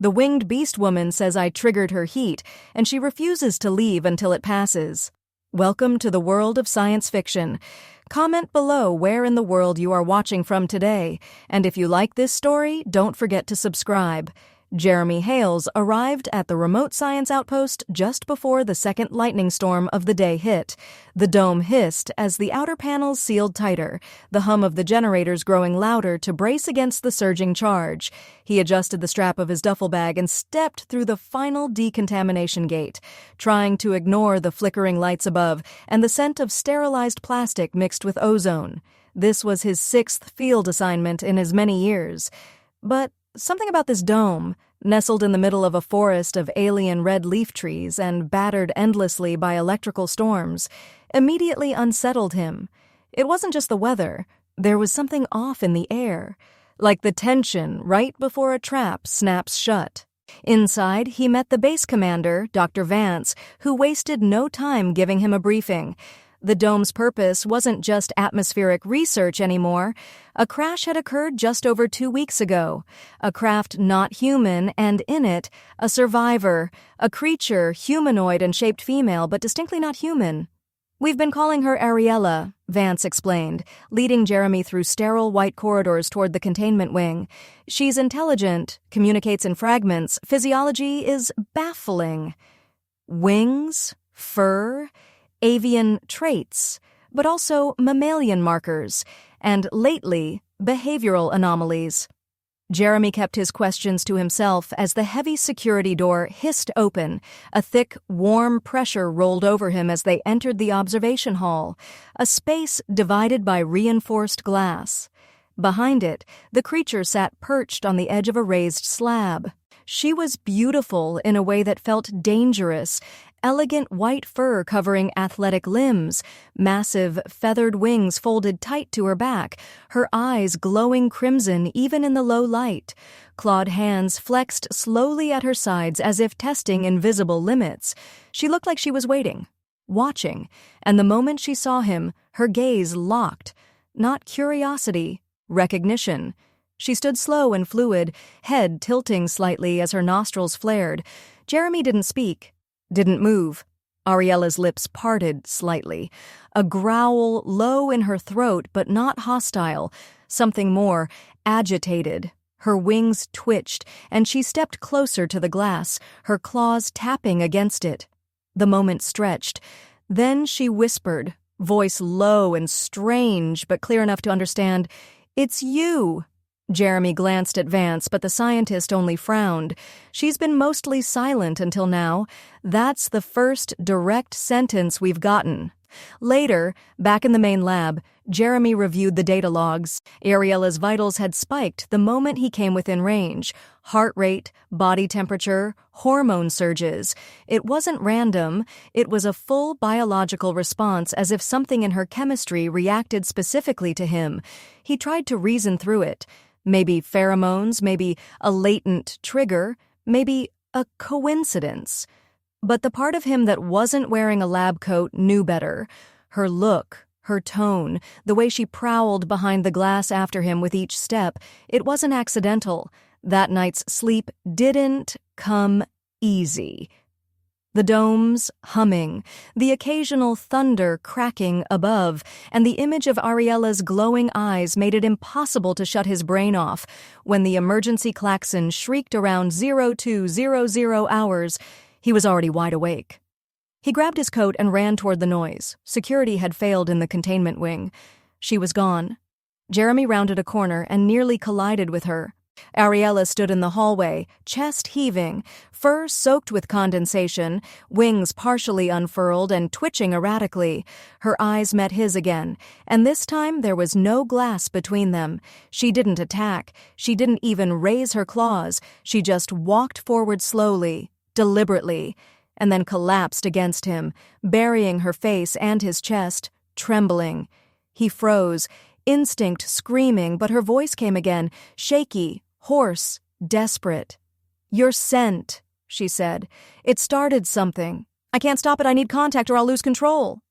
The winged beastwoman says I triggered her heat, and she refuses to leave until it passes. Welcome to the world of science fiction. Comment below where in the world you are watching from today, and if you like this story, don't forget to subscribe. Jeremy Hales arrived at the remote science outpost just before the second lightning storm of the day hit. The dome hissed as the outer panels sealed tighter, the hum of the generators growing louder to brace against the surging charge. He adjusted the strap of his duffel bag and stepped through the final decontamination gate, trying to ignore the flickering lights above and the scent of sterilized plastic mixed with ozone. This was his 6th field assignment in as many years. But something about this dome, nestled in the middle of a forest of alien red leaf trees and battered endlessly by electrical storms, immediately unsettled him. It wasn't just the weather. There was something off in the air, like the tension right before a trap snaps shut. Inside, he met the base commander, Dr. Vance, who wasted no time giving him a briefing. The dome's purpose wasn't just atmospheric research anymore. A crash had occurred just over 2 weeks ago. A craft not human, and in it, a survivor, a creature, humanoid and shaped female, but distinctly not human. We've been calling her Ariela, Vance explained, leading Jeremy through sterile white corridors toward the containment wing. She's intelligent, communicates in fragments, physiology is baffling. Wings, fur, avian traits, but also mammalian markers, and lately, behavioral anomalies. Jeremy kept his questions to himself as the heavy security door hissed open. A thick, warm pressure rolled over him as they entered the observation hall, a space divided by reinforced glass. Behind it, the creature sat perched on the edge of a raised slab. She was beautiful in a way that felt dangerous. Elegant white fur covering athletic limbs, massive feathered wings folded tight to her back, her eyes glowing crimson even in the low light. Clawed hands flexed slowly at her sides as if testing invisible limits. She looked like she was waiting, watching, and the moment she saw him, her gaze locked. Not curiosity, recognition. She stood slow and fluid, head tilting slightly as her nostrils flared. Jeremy didn't speak. Didn't move. Ariela's lips parted slightly. A growl low in her throat, but not hostile. Something more, agitated. Her wings twitched, and she stepped closer to the glass, her claws tapping against it. The moment stretched. Then she whispered, voice low and strange, but clear enough to understand, "It's you." Jeremy glanced at Vance, but the scientist only frowned. She's been mostly silent until now. That's the first direct sentence we've gotten. Later, back in the main lab, Jeremy reviewed the data logs. Ariela's vitals had spiked the moment he came within range. Heart rate, body temperature, hormone surges. It wasn't random. It was a full biological response, as if something in her chemistry reacted specifically to him. He tried to reason through it. Maybe pheromones, maybe a latent trigger, maybe a coincidence. But the part of him that wasn't wearing a lab coat knew better. Her look, her tone, the way she prowled behind the glass after him with each step, it wasn't accidental. That night's sleep didn't come easy. The domes humming, the occasional thunder cracking above, and the image of Ariela's glowing eyes made it impossible to shut his brain off. When the emergency klaxon shrieked around 0200 hours, he was already wide awake. He grabbed his coat and ran toward the noise. Security had failed in the containment wing. She was gone. Jeremy rounded a corner and nearly collided with her. Ariela stood in the hallway, chest heaving, fur soaked with condensation, wings partially unfurled and twitching erratically. Her eyes met his again, and this time there was no glass between them. She didn't attack. She didn't even raise her claws. She just walked forward slowly, deliberately, and then collapsed against him, burying her face and his chest, trembling. He froze, instinct screaming, but her voice came again, shaky, hoarse, desperate. "You're sent," she said. "It started something. I can't stop it. I need contact or I'll lose control."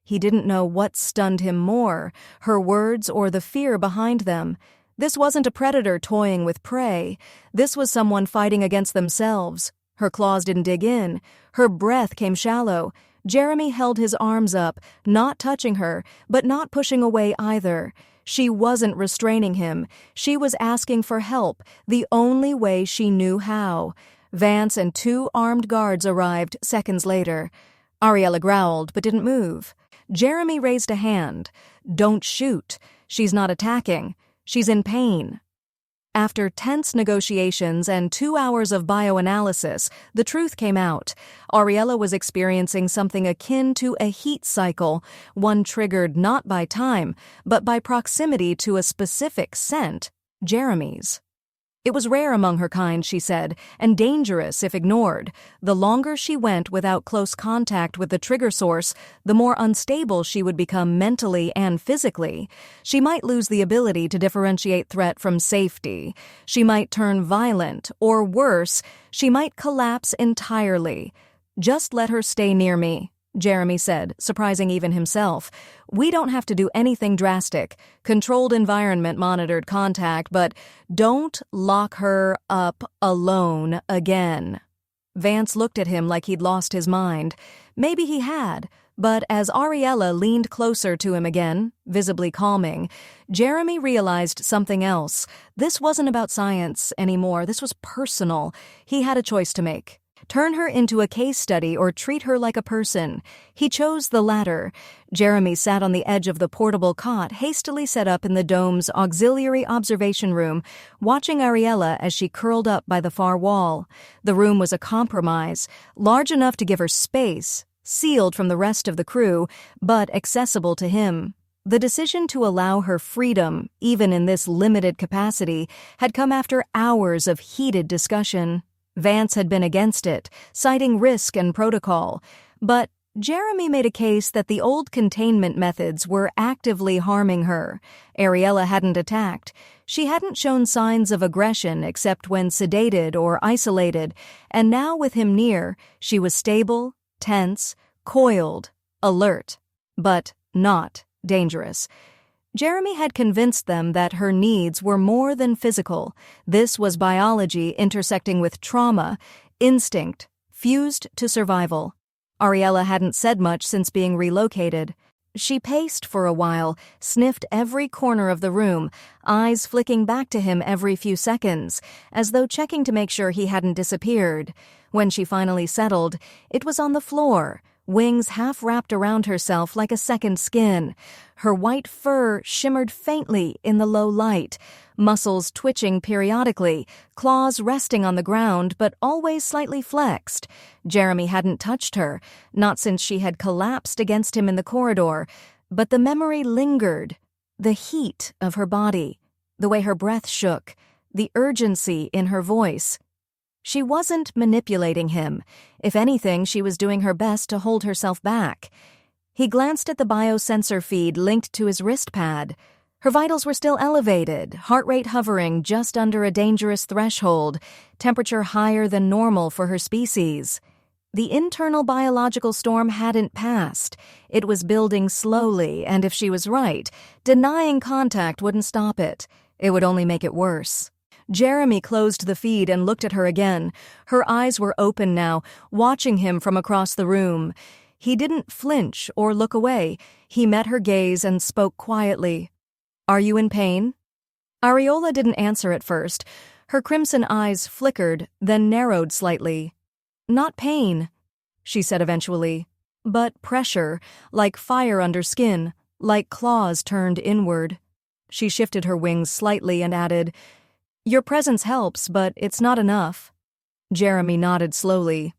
He didn't know what stunned him more, her words or the fear behind them. This wasn't a predator toying with prey. This was someone fighting against themselves. Her claws didn't dig in. Her breath came shallow. Jeremy held his arms up, not touching her, but not pushing away either. She wasn't restraining him. She was asking for help, the only way she knew how. Vance and 2 armed guards arrived seconds later. Ariela growled but didn't move. Jeremy raised a hand. "Don't shoot. She's not attacking. She's in pain." After tense negotiations and 2 hours of bioanalysis, the truth came out. Ariela was experiencing something akin to a heat cycle, one triggered not by time, but by proximity to a specific scent, Jeremy's. It was rare among her kind, she said, and dangerous if ignored. The longer she went without close contact with the trigger source, the more unstable she would become mentally and physically. She might lose the ability to differentiate threat from safety. She might turn violent, or worse, she might collapse entirely. "Just let her stay near me," Jeremy said, surprising even himself. "We don't have to do anything drastic. Controlled environment monitored contact, but don't lock her up alone again." Vance looked at him like he'd lost his mind. Maybe he had, but as Ariela leaned closer to him again, visibly calming, Jeremy realized something else. This wasn't about science anymore. This was personal. He had a choice to make. Turn her into a case study or treat her like a person. He chose the latter. Jeremy sat on the edge of the portable cot hastily set up in the dome's auxiliary observation room, watching Ariela as she curled up by the far wall. The room was a compromise, large enough to give her space, sealed from the rest of the crew, but accessible to him. The decision to allow her freedom, even in this limited capacity, had come after hours of heated discussion. Vance had been against it, citing risk and protocol, but Jeremy made a case that the old containment methods were actively harming her. Ariela hadn't attacked. She hadn't shown signs of aggression except when sedated or isolated, and now with him near, she was stable, tense, coiled, alert, but not dangerous. Jeremy had convinced them that her needs were more than physical. This was biology intersecting with trauma, instinct, fused to survival. Ariela hadn't said much since being relocated. She paced for a while, sniffed every corner of the room, eyes flicking back to him every few seconds, as though checking to make sure he hadn't disappeared. When she finally settled, it was on the floor, wings half wrapped around herself like a second skin. Her white fur shimmered faintly in the low light, muscles twitching periodically, claws resting on the ground but always slightly flexed. Jeremy hadn't touched her, not since she had collapsed against him in the corridor, but the memory lingered. The heat of her body, the way her breath shook, the urgency in her voice. She wasn't manipulating him. If anything, she was doing her best to hold herself back. He glanced at the biosensor feed linked to his wrist pad. Her vitals were still elevated, heart rate hovering just under a dangerous threshold, temperature higher than normal for her species. The internal biological storm hadn't passed. It was building slowly, and if she was right, denying contact wouldn't stop it. It would only make it worse. Jeremy closed the feed and looked at her again. Her eyes were open now, watching him from across the room. He didn't flinch or look away. He met her gaze and spoke quietly. "Are you in pain?" Ariela didn't answer at first. Her crimson eyes flickered, then narrowed slightly. "Not pain," she said eventually, "but pressure, like fire under skin, like claws turned inward." She shifted her wings slightly and added, "Your presence helps, but it's not enough." Jeremy nodded slowly.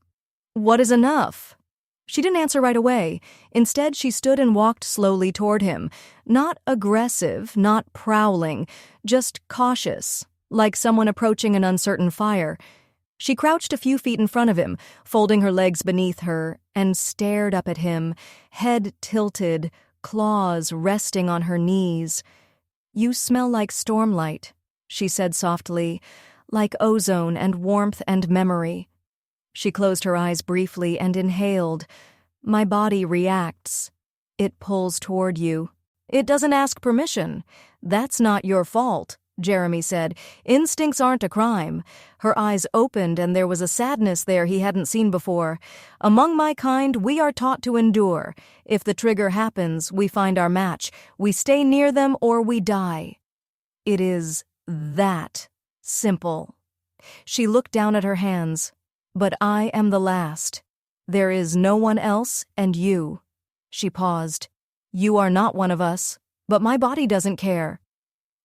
"What is enough?" She didn't answer right away. Instead, she stood and walked slowly toward him. Not aggressive, not prowling, just cautious, like someone approaching an uncertain fire. She crouched a few feet in front of him, folding her legs beneath her, and stared up at him, head tilted, claws resting on her knees. "You smell like stormlight," she said softly, "like ozone and warmth and memory." She closed her eyes briefly and inhaled. "My body reacts. It pulls toward you. It doesn't ask permission. That's not your fault. Jeremy said. "Instincts aren't a crime." Her eyes opened, and there was a sadness there he hadn't seen before. "Among my kind, we are taught to endure. If the trigger happens, we find our match. We stay near them or we die." It is that simple. She looked down at her hands. "But I am the last. There is no one else and you." She paused. "You are not one of us, but my body doesn't care."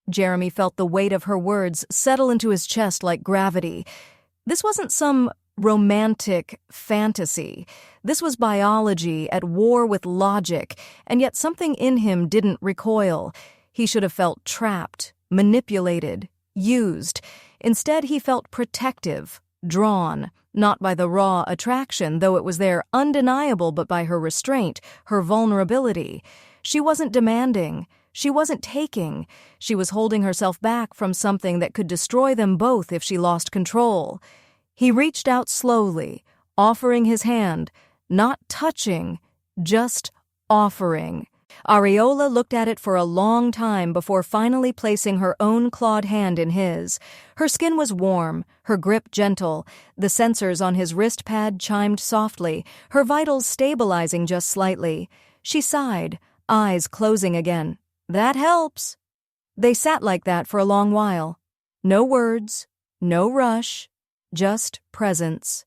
Jeremy felt the weight of her words settle into his chest like gravity. This wasn't some romantic fantasy. This was biology at war with logic, and yet something in him didn't recoil. He should have felt trapped, manipulated, used. Instead, he felt protective, drawn, not by the raw attraction, though it was there undeniable, but by her restraint, her vulnerability. She wasn't demanding. She wasn't taking. She was holding herself back from something that could destroy them both if she lost control. He reached out slowly, offering his hand, not touching, just offering. Ariela looked at it for a long time before finally placing her own clawed hand in his. Her skin was warm, her grip gentle. The sensors on his wrist pad chimed softly, her vitals stabilizing just slightly. She sighed, eyes closing again. "That helps." They sat like that for a long while. No words, no rush, just presence.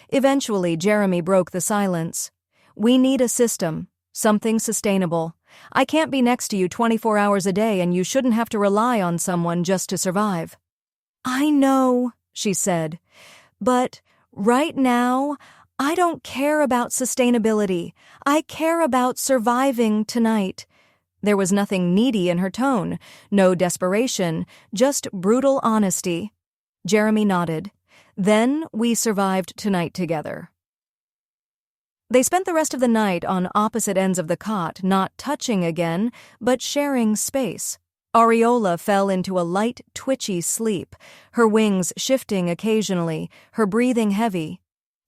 Eventually, Jeremy broke the silence. "We need a system, something sustainable. I can't be next to you 24 hours a day, and you shouldn't have to rely on someone just to survive." "I know," she said, "but right now, I don't care about sustainability. I care about surviving tonight." There was nothing needy in her tone, no desperation, just brutal honesty. Jeremy nodded. "Then we survived tonight together." They spent the rest of the night on opposite ends of the cot, not touching again, but sharing space. Ariela fell into a light, twitchy sleep, her wings shifting occasionally, her breathing heavy.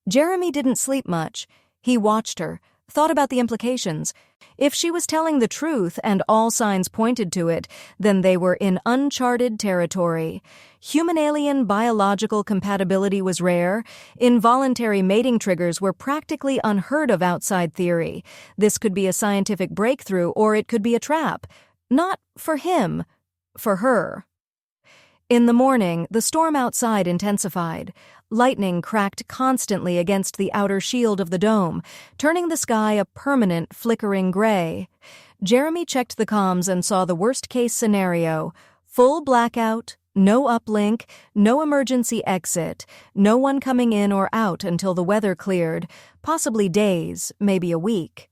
Jeremy didn't sleep much. He watched her, thought about the implications. If she was telling the truth, and all signs pointed to it, then they were in uncharted territory. Human-alien biological compatibility was rare. Involuntary mating triggers were practically unheard of outside theory. This could be a scientific breakthrough, or it could be a trap. Not for him, for her. In the morning, the storm outside intensified. Lightning cracked constantly against the outer shield of the dome, turning the sky a permanent flickering gray. Jeremy checked the comms and saw the worst-case scenario. Full blackout, no uplink, no emergency exit, no one coming in or out until the weather cleared, possibly days, maybe a week.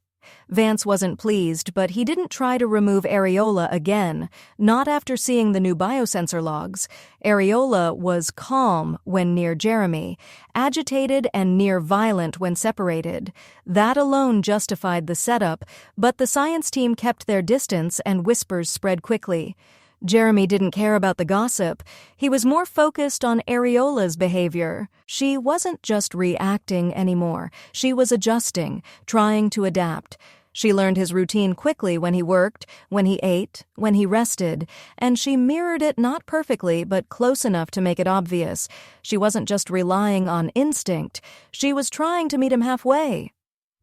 Vance wasn't pleased, but he didn't try to remove Ariela again, not after seeing the new biosensor logs. Ariela was calm when near Jeremy, agitated and near violent when separated. That alone justified the setup, but the science team kept their distance and whispers spread quickly. Jeremy didn't care about the gossip. He was more focused on Ariola's behavior. She wasn't just reacting anymore. She was adjusting, trying to adapt. She learned his routine quickly when he worked, when he ate, when he rested, and she mirrored it not perfectly but close enough to make it obvious. She wasn't just relying on instinct. She was trying to meet him halfway.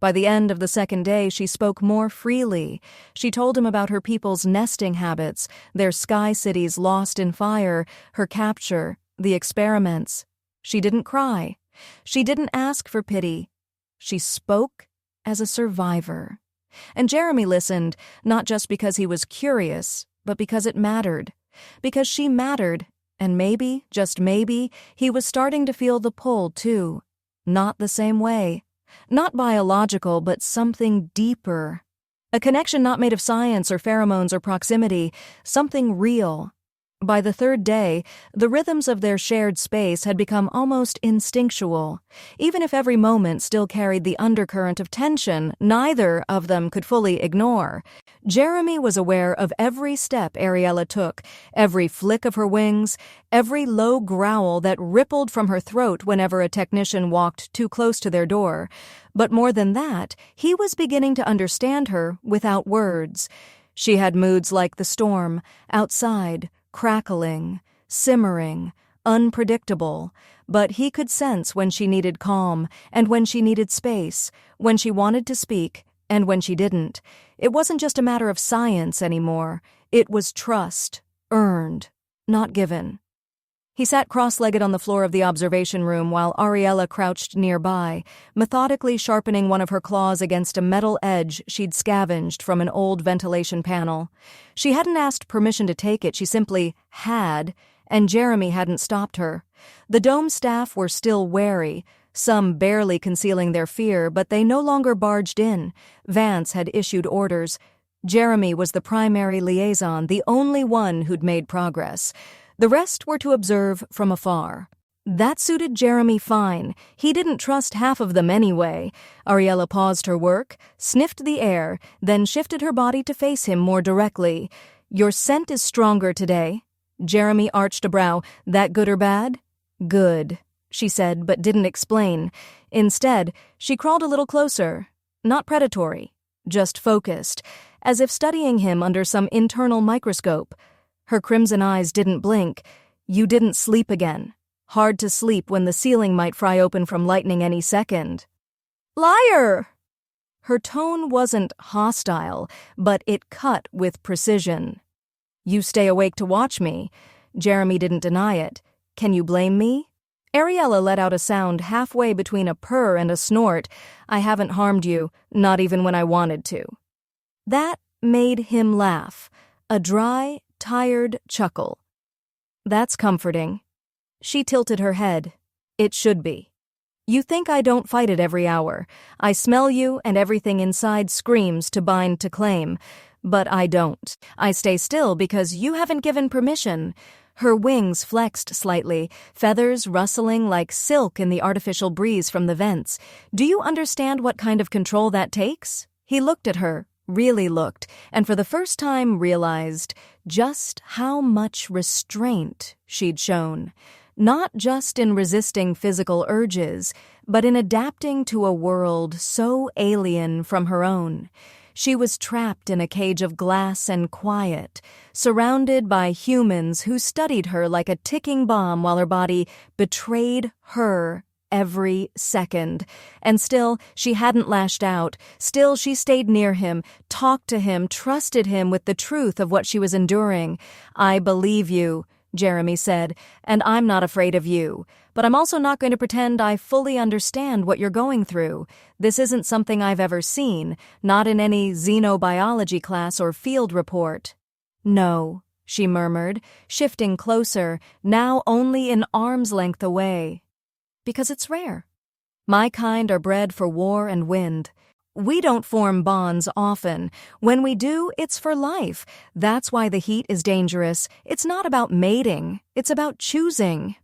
By the end of the second day, she spoke more freely. She told him about her people's nesting habits, their sky cities lost in fire, her capture, the experiments. She didn't cry. She didn't ask for pity. She spoke as a survivor. And Jeremy listened, not just because he was curious, but because it mattered. Because she mattered, and maybe, just maybe, he was starting to feel the pull, too. Not the same way. Not biological, but something deeper. A connection not made of science or pheromones or proximity, something real. By the third day, the rhythms of their shared space had become almost instinctual. Even if every moment still carried the undercurrent of tension, neither of them could fully ignore. Jeremy was aware of every step Ariela took, every flick of her wings, every low growl that rippled from her throat whenever a technician walked too close to their door. But more than that, he was beginning to understand her without words. She had moods like the storm, outside, crackling, simmering, unpredictable, but he could sense when she needed calm and when she needed space, when she wanted to speak and when she didn't. It wasn't just a matter of science anymore. It was trust, earned, not given. He sat cross-legged on the floor of the observation room while Ariela crouched nearby, methodically sharpening one of her claws against a metal edge she'd scavenged from an old ventilation panel. She hadn't asked permission to take it, she simply had, and Jeremy hadn't stopped her. The dome staff were still wary, some barely concealing their fear, but they no longer barged in. Vance had issued orders. Jeremy was the primary liaison, the only one who'd made progress. The rest were to observe from afar. That suited Jeremy fine. He didn't trust half of them anyway. Ariela paused her work, sniffed the air, then shifted her body to face him more directly. "Your scent is stronger today." Jeremy arched a brow. "That good or bad?" "Good," she said, but didn't explain. Instead, she crawled a little closer. Not predatory, just focused, as if studying him under some internal microscope. Her crimson eyes didn't blink. "You didn't sleep again. Hard to sleep when the ceiling might fry open from lightning any second." "Liar!" Her tone wasn't hostile, but it cut with precision. "You stay awake to watch me." Jeremy didn't deny it. "Can you blame me?" Ariela let out a sound halfway between a purr and a snort. "I haven't harmed you, not even when I wanted to." That made him laugh. A dry, tired chuckle. "That's comforting." She tilted her head. "It should be. You think I don't fight it every hour. I smell you and everything inside screams to bind to claim. But I don't. I stay still because you haven't given permission." Her wings flexed slightly, feathers rustling like silk in the artificial breeze from the vents. "Do you understand what kind of control that takes?" He looked at her, really looked, and for the first time realized just how much restraint she'd shown. Not just in resisting physical urges, but in adapting to a world so alien from her own. She was trapped in a cage of glass and quiet, surrounded by humans who studied her like a ticking bomb while her body betrayed her every second. And still, she hadn't lashed out. Still, she stayed near him, talked to him, trusted him with the truth of what she was enduring. "I believe you," Jeremy said, "and I'm not afraid of you. But I'm also not going to pretend I fully understand what you're going through. This isn't something I've ever seen, not in any xenobiology class or field report." "No," she murmured, shifting closer, now only an arm's length away. "Because it's rare. My kind are bred for war and wind. We don't form bonds often. When we do, it's for life. That's why the heat is dangerous. It's not about mating. It's about choosing."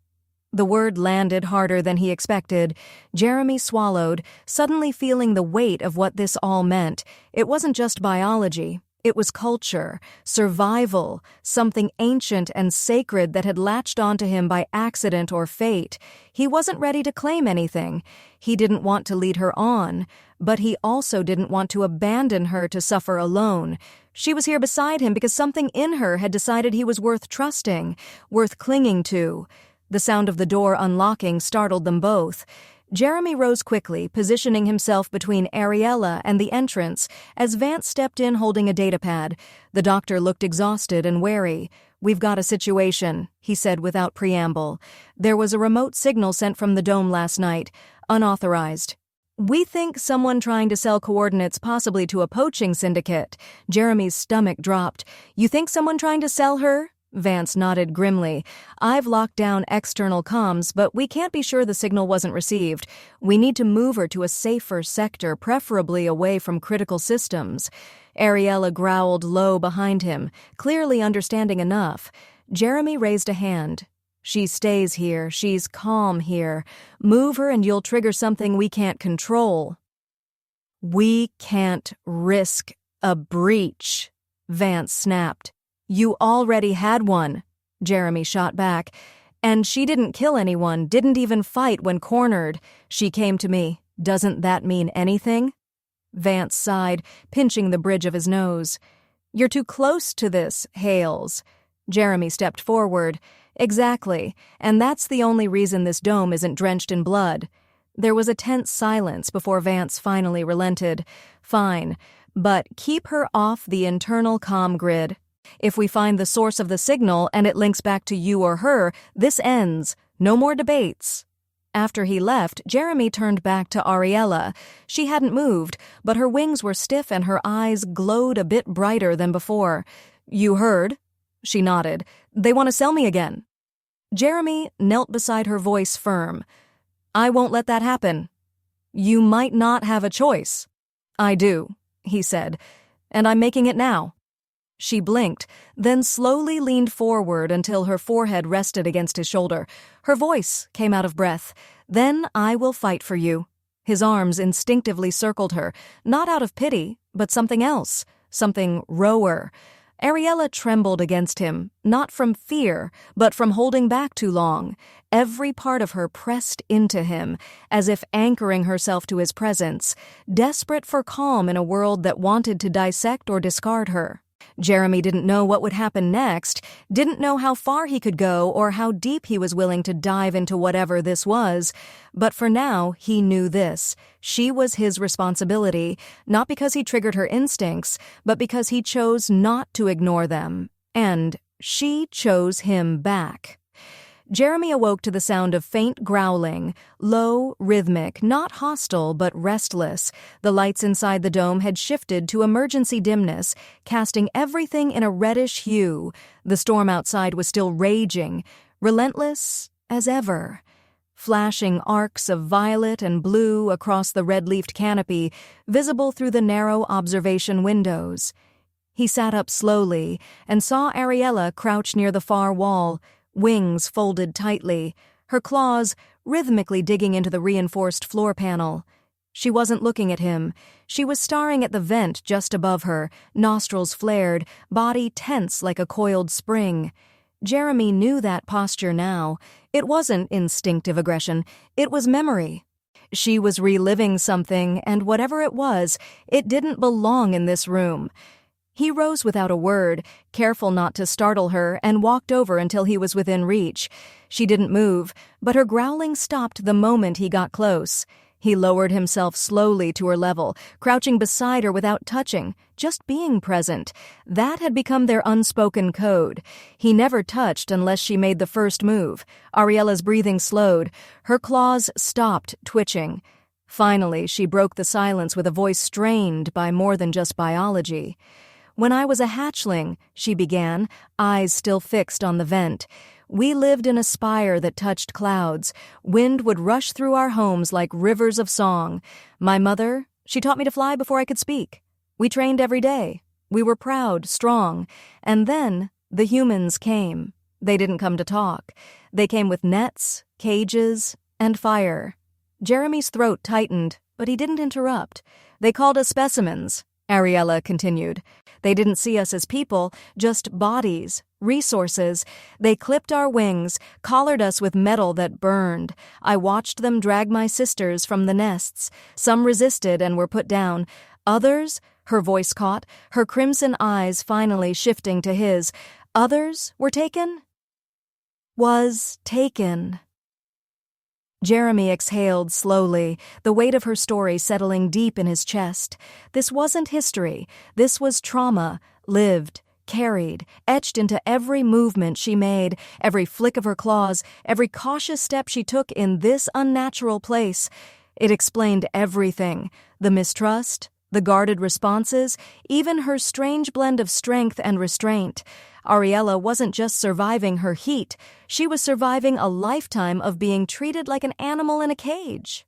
The word landed harder than he expected. Jeremy swallowed, suddenly feeling the weight of what this all meant. It wasn't just biology. It was culture, survival, something ancient and sacred that had latched onto him by accident or fate. He wasn't ready to claim anything. He didn't want to lead her on, but he also didn't want to abandon her to suffer alone. She was here beside him because something in her had decided he was worth trusting, worth clinging to. The sound of the door unlocking startled them both. Jeremy rose quickly, positioning himself between Ariela and the entrance as Vance stepped in holding a datapad. The doctor looked exhausted and wary. "We've got a situation," he said without preamble. "There was a remote signal sent from the dome last night, unauthorized. We think someone trying to sell coordinates possibly to a poaching syndicate." Jeremy's stomach dropped. "You think someone trying to sell her?" Vance nodded grimly. "I've locked down external comms, but we can't be sure the signal wasn't received. We need to move her to a safer sector, preferably away from critical systems." Ariela growled low behind him, clearly understanding enough. Jeremy raised a hand. "She stays here. She's calm here. Move her and you'll trigger something we can't control." "We can't risk a breach," Vance snapped. "You already had one," Jeremy shot back. "And she didn't kill anyone, didn't even fight when cornered. She came to me. Doesn't that mean anything?" Vance sighed, pinching the bridge of his nose. "You're too close to this, Hales." Jeremy stepped forward. Exactly, and that's the only reason this dome isn't drenched in blood. There was a tense silence before Vance finally relented. Fine, but keep her off the internal comm grid. If we find the source of the signal and it links back to you or her, this ends. No more debates. After he left, Jeremy turned back to Ariela. She hadn't moved, but her wings were stiff and her eyes glowed a bit brighter than before. You heard? She nodded. They want to sell me again. Jeremy knelt beside her, voice firm. I won't let that happen. You might not have a choice. I do, he said, and I'm making it now. She blinked, then slowly leaned forward until her forehead rested against his shoulder. Her voice came out of breath. Then I will fight for you. His arms instinctively circled her, not out of pity, but something else, something rower. Ariela trembled against him, not from fear, but from holding back too long. Every part of her pressed into him, as if anchoring herself to his presence, desperate for calm in a world that wanted to dissect or discard her. Jeremy didn't know what would happen next, didn't know how far he could go or how deep he was willing to dive into whatever this was. But for now, he knew this. She was his responsibility, not because he triggered her instincts, but because he chose not to ignore them. And she chose him back. Jeremy awoke to the sound of faint growling, low, rhythmic, not hostile but restless. The lights inside the dome had shifted to emergency dimness, casting everything in a reddish hue. The storm outside was still raging, relentless as ever. Flashing arcs of violet and blue across the red-leafed canopy, visible through the narrow observation windows. He sat up slowly and saw Ariela crouch near the far wall, wings folded tightly, her claws rhythmically digging into the reinforced floor panel. She wasn't looking at him. She was staring at the vent just above her, nostrils flared, body tense like a coiled spring. Jeremy knew that posture now. It wasn't instinctive aggression. It was memory. She was reliving something, and whatever it was, it didn't belong in this room. He rose without a word, careful not to startle her, and walked over until he was within reach. She didn't move, but her growling stopped the moment he got close. He lowered himself slowly to her level, crouching beside her without touching, just being present. That had become their unspoken code. He never touched unless she made the first move. Ariela's breathing slowed. Her claws stopped twitching. Finally, she broke the silence with a voice strained by more than just biology. When I was a hatchling, she began, eyes still fixed on the vent. We lived in a spire that touched clouds. Wind would rush through our homes like rivers of song. My mother, she taught me to fly before I could speak. We trained every day. We were proud, strong. And then the humans came. They didn't come to talk. They came with nets, cages, and fire. Jeremy's throat tightened, but he didn't interrupt. They called us specimens, Ariela continued. They didn't see us as people, just bodies, resources. They clipped our wings, collared us with metal that burned. I watched them drag my sisters from the nests. Some resisted and were put down. Others, her voice caught, her crimson eyes finally shifting to his. Others were taken? Was taken. Jeremy exhaled slowly, the weight of her story settling deep in his chest. This wasn't history. This was trauma, lived, carried, etched into every movement she made, every flick of her claws, every cautious step she took in this unnatural place. It explained everything, the mistrust, the guarded responses, even her strange blend of strength and restraint. Ariela wasn't just surviving her heat, she was surviving a lifetime of being treated like an animal in a cage.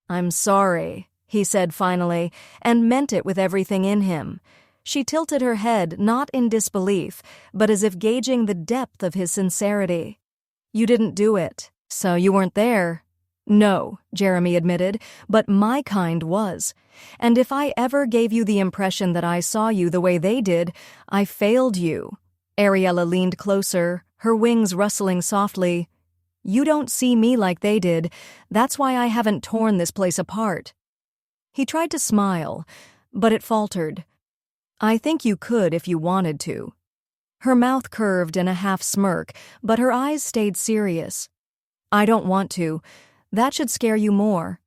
I'm sorry, he said finally, and meant it with everything in him. She tilted her head, not in disbelief, but as if gauging the depth of his sincerity. You didn't do it, so you weren't there. No, Jeremy admitted, but my kind was. And if I ever gave you the impression that I saw you the way they did, I failed you. Ariela leaned closer, her wings rustling softly. You don't see me like they did. That's why I haven't torn this place apart. He tried to smile, but it faltered. I think you could if you wanted to. Her mouth curved in a half-smirk, but her eyes stayed serious. "I don't want to. That should scare you more."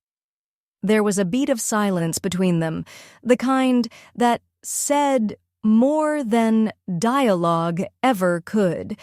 There was a beat of silence between them, the kind that said more than dialogue ever could.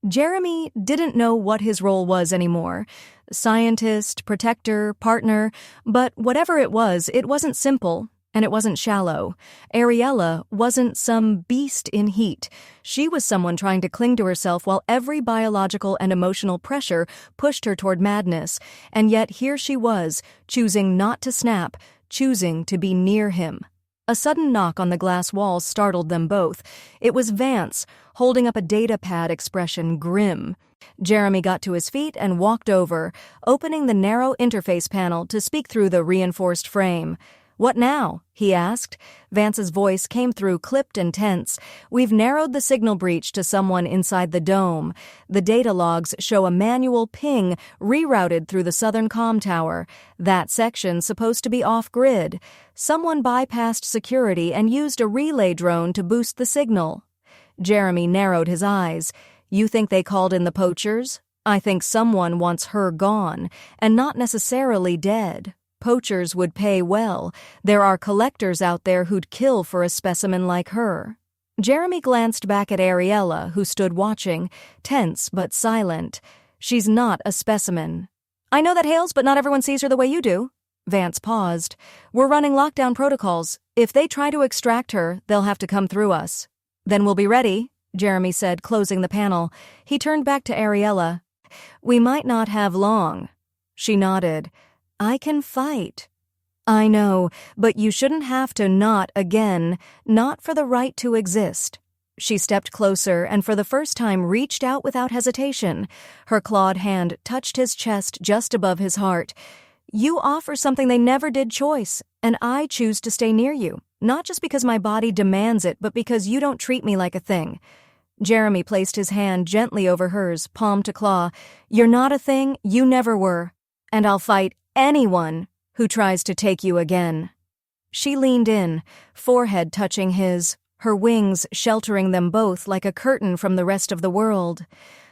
Jeremy didn't know what his role was anymore. Scientist, protector, partner, but whatever it wasn't simple, and it wasn't shallow. Ariela wasn't some beast in heat. She was someone trying to cling to herself while every biological and emotional pressure pushed her toward madness, and yet here she was, choosing not to snap, choosing to be near him. A sudden knock on the glass wall startled them both. It was Vance, holding up a data pad, expression grim. Jeremy got to his feet and walked over, opening the narrow interface panel to speak through the reinforced frame. "What now?" he asked. Vance's voice came through clipped and tense. "We've narrowed the signal breach to someone inside the dome. The data logs show a manual ping rerouted through the southern comm tower. That section's supposed to be off-grid. Someone bypassed security and used a relay drone to boost the signal." Jeremy narrowed his eyes. "You think they called in the poachers? I think someone wants her gone, and not necessarily dead. Poachers would pay well. There are collectors out there who'd kill for a specimen like her." Jeremy glanced back at Ariela, who stood watching, tense but silent. "She's not a specimen." "I know that, Hales, but not everyone sees her the way you do." Vance paused. "We're running lockdown protocols. If they try to extract her, they'll have to come through us." "Then we'll be ready," Jeremy said, closing the panel. He turned back to Ariela. "We might not have long." She nodded. "I can fight." "I know, but you shouldn't have to not again, not for the right to exist." She stepped closer and for the first time reached out without hesitation. Her clawed hand touched his chest just above his heart. "You offer something they never did choice, and I choose to stay near you, not just because my body demands it, but because you don't treat me like a thing." Jeremy placed his hand gently over hers, palm to claw. "You're not a thing, you never were, and I'll fight anyone who tries to take you again." She leaned in, forehead touching his, her wings sheltering them both like a curtain from the rest of the world.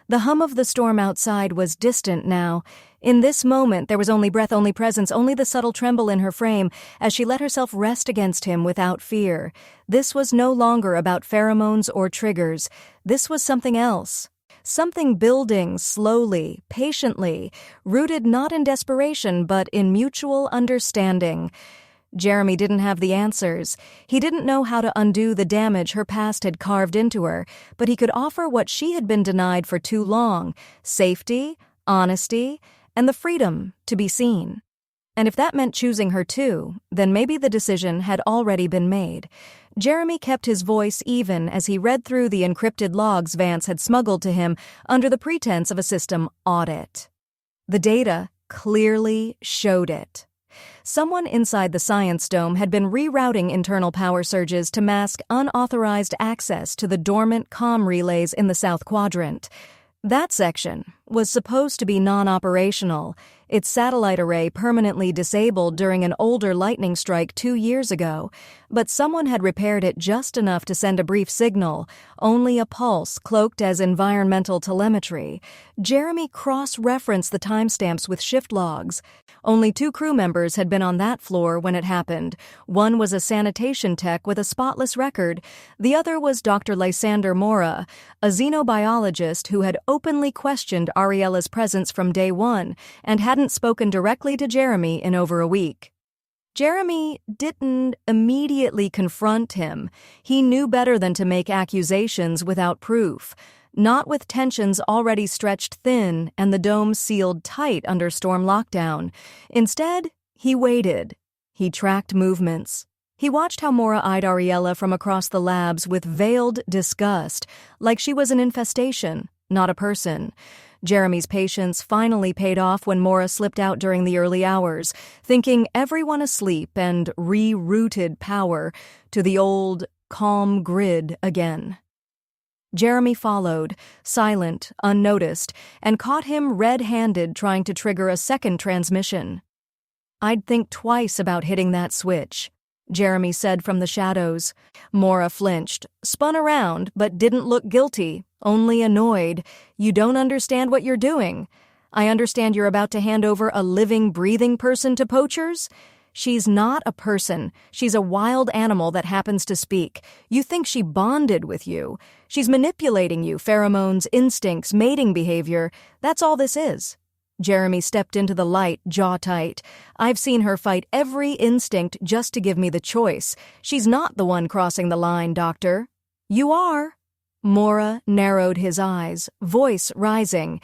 The hum of the storm outside was distant now. In this moment, there was only breath, only presence, only the subtle tremble in her frame as she let herself rest against him without fear. This was no longer about pheromones or triggers. This was something else. Something building slowly, patiently, rooted not in desperation but in mutual understanding. Jeremy didn't have the answers. He didn't know how to undo the damage her past had carved into her, but he could offer what she had been denied for too long: safety, honesty, and the freedom to be seen. And if that meant choosing her too, then maybe the decision had already been made. Jeremy kept his voice even as he read through the encrypted logs Vance had smuggled to him under the pretense of a system audit. The data clearly showed it. Someone inside the Science Dome had been rerouting internal power surges to mask unauthorized access to the dormant comm relays in the South Quadrant. That section was supposed to be non-operational, its satellite array permanently disabled during an older lightning strike 2 years ago, but someone had repaired it just enough to send a brief signal, only a pulse cloaked as environmental telemetry. Jeremy cross-referenced the timestamps with shift logs. Only 2 crew members had been on that floor when it happened. One was a sanitation tech with a spotless record. The other was Dr. Lysander Mora, a xenobiologist who had openly questioned Ariela's presence from day one and hadn't spoken directly to Jeremy in over a week. Jeremy didn't immediately confront him. He knew better than to make accusations without proof. Not with tensions already stretched thin and the dome sealed tight under storm lockdown. Instead, he waited. He tracked movements. He watched how Mora eyed Ariela from across the labs with veiled disgust, like she was an infestation, not a person. Jeremy's patience finally paid off when Mora slipped out during the early hours, thinking everyone asleep and rerouted power to the old, calm grid again. Jeremy followed, silent, unnoticed, and caught him red-handed trying to trigger a second transmission. "I'd think twice about hitting that switch." Jeremy said from the shadows. Mora flinched, spun around, but didn't look guilty, only annoyed. You don't understand what you're doing. I understand you're about to hand over a living, breathing person to poachers? She's not a person. She's a wild animal that happens to speak. You think she bonded with you. She's manipulating you, pheromones, instincts, mating behavior. That's all this is. Jeremy stepped into the light, jaw tight. I've seen her fight every instinct just to give me the choice. She's not the one crossing the line, Doctor. You are. Mora narrowed his eyes, voice rising.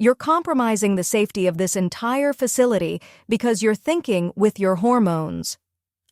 You're compromising the safety of this entire facility because you're thinking with your hormones.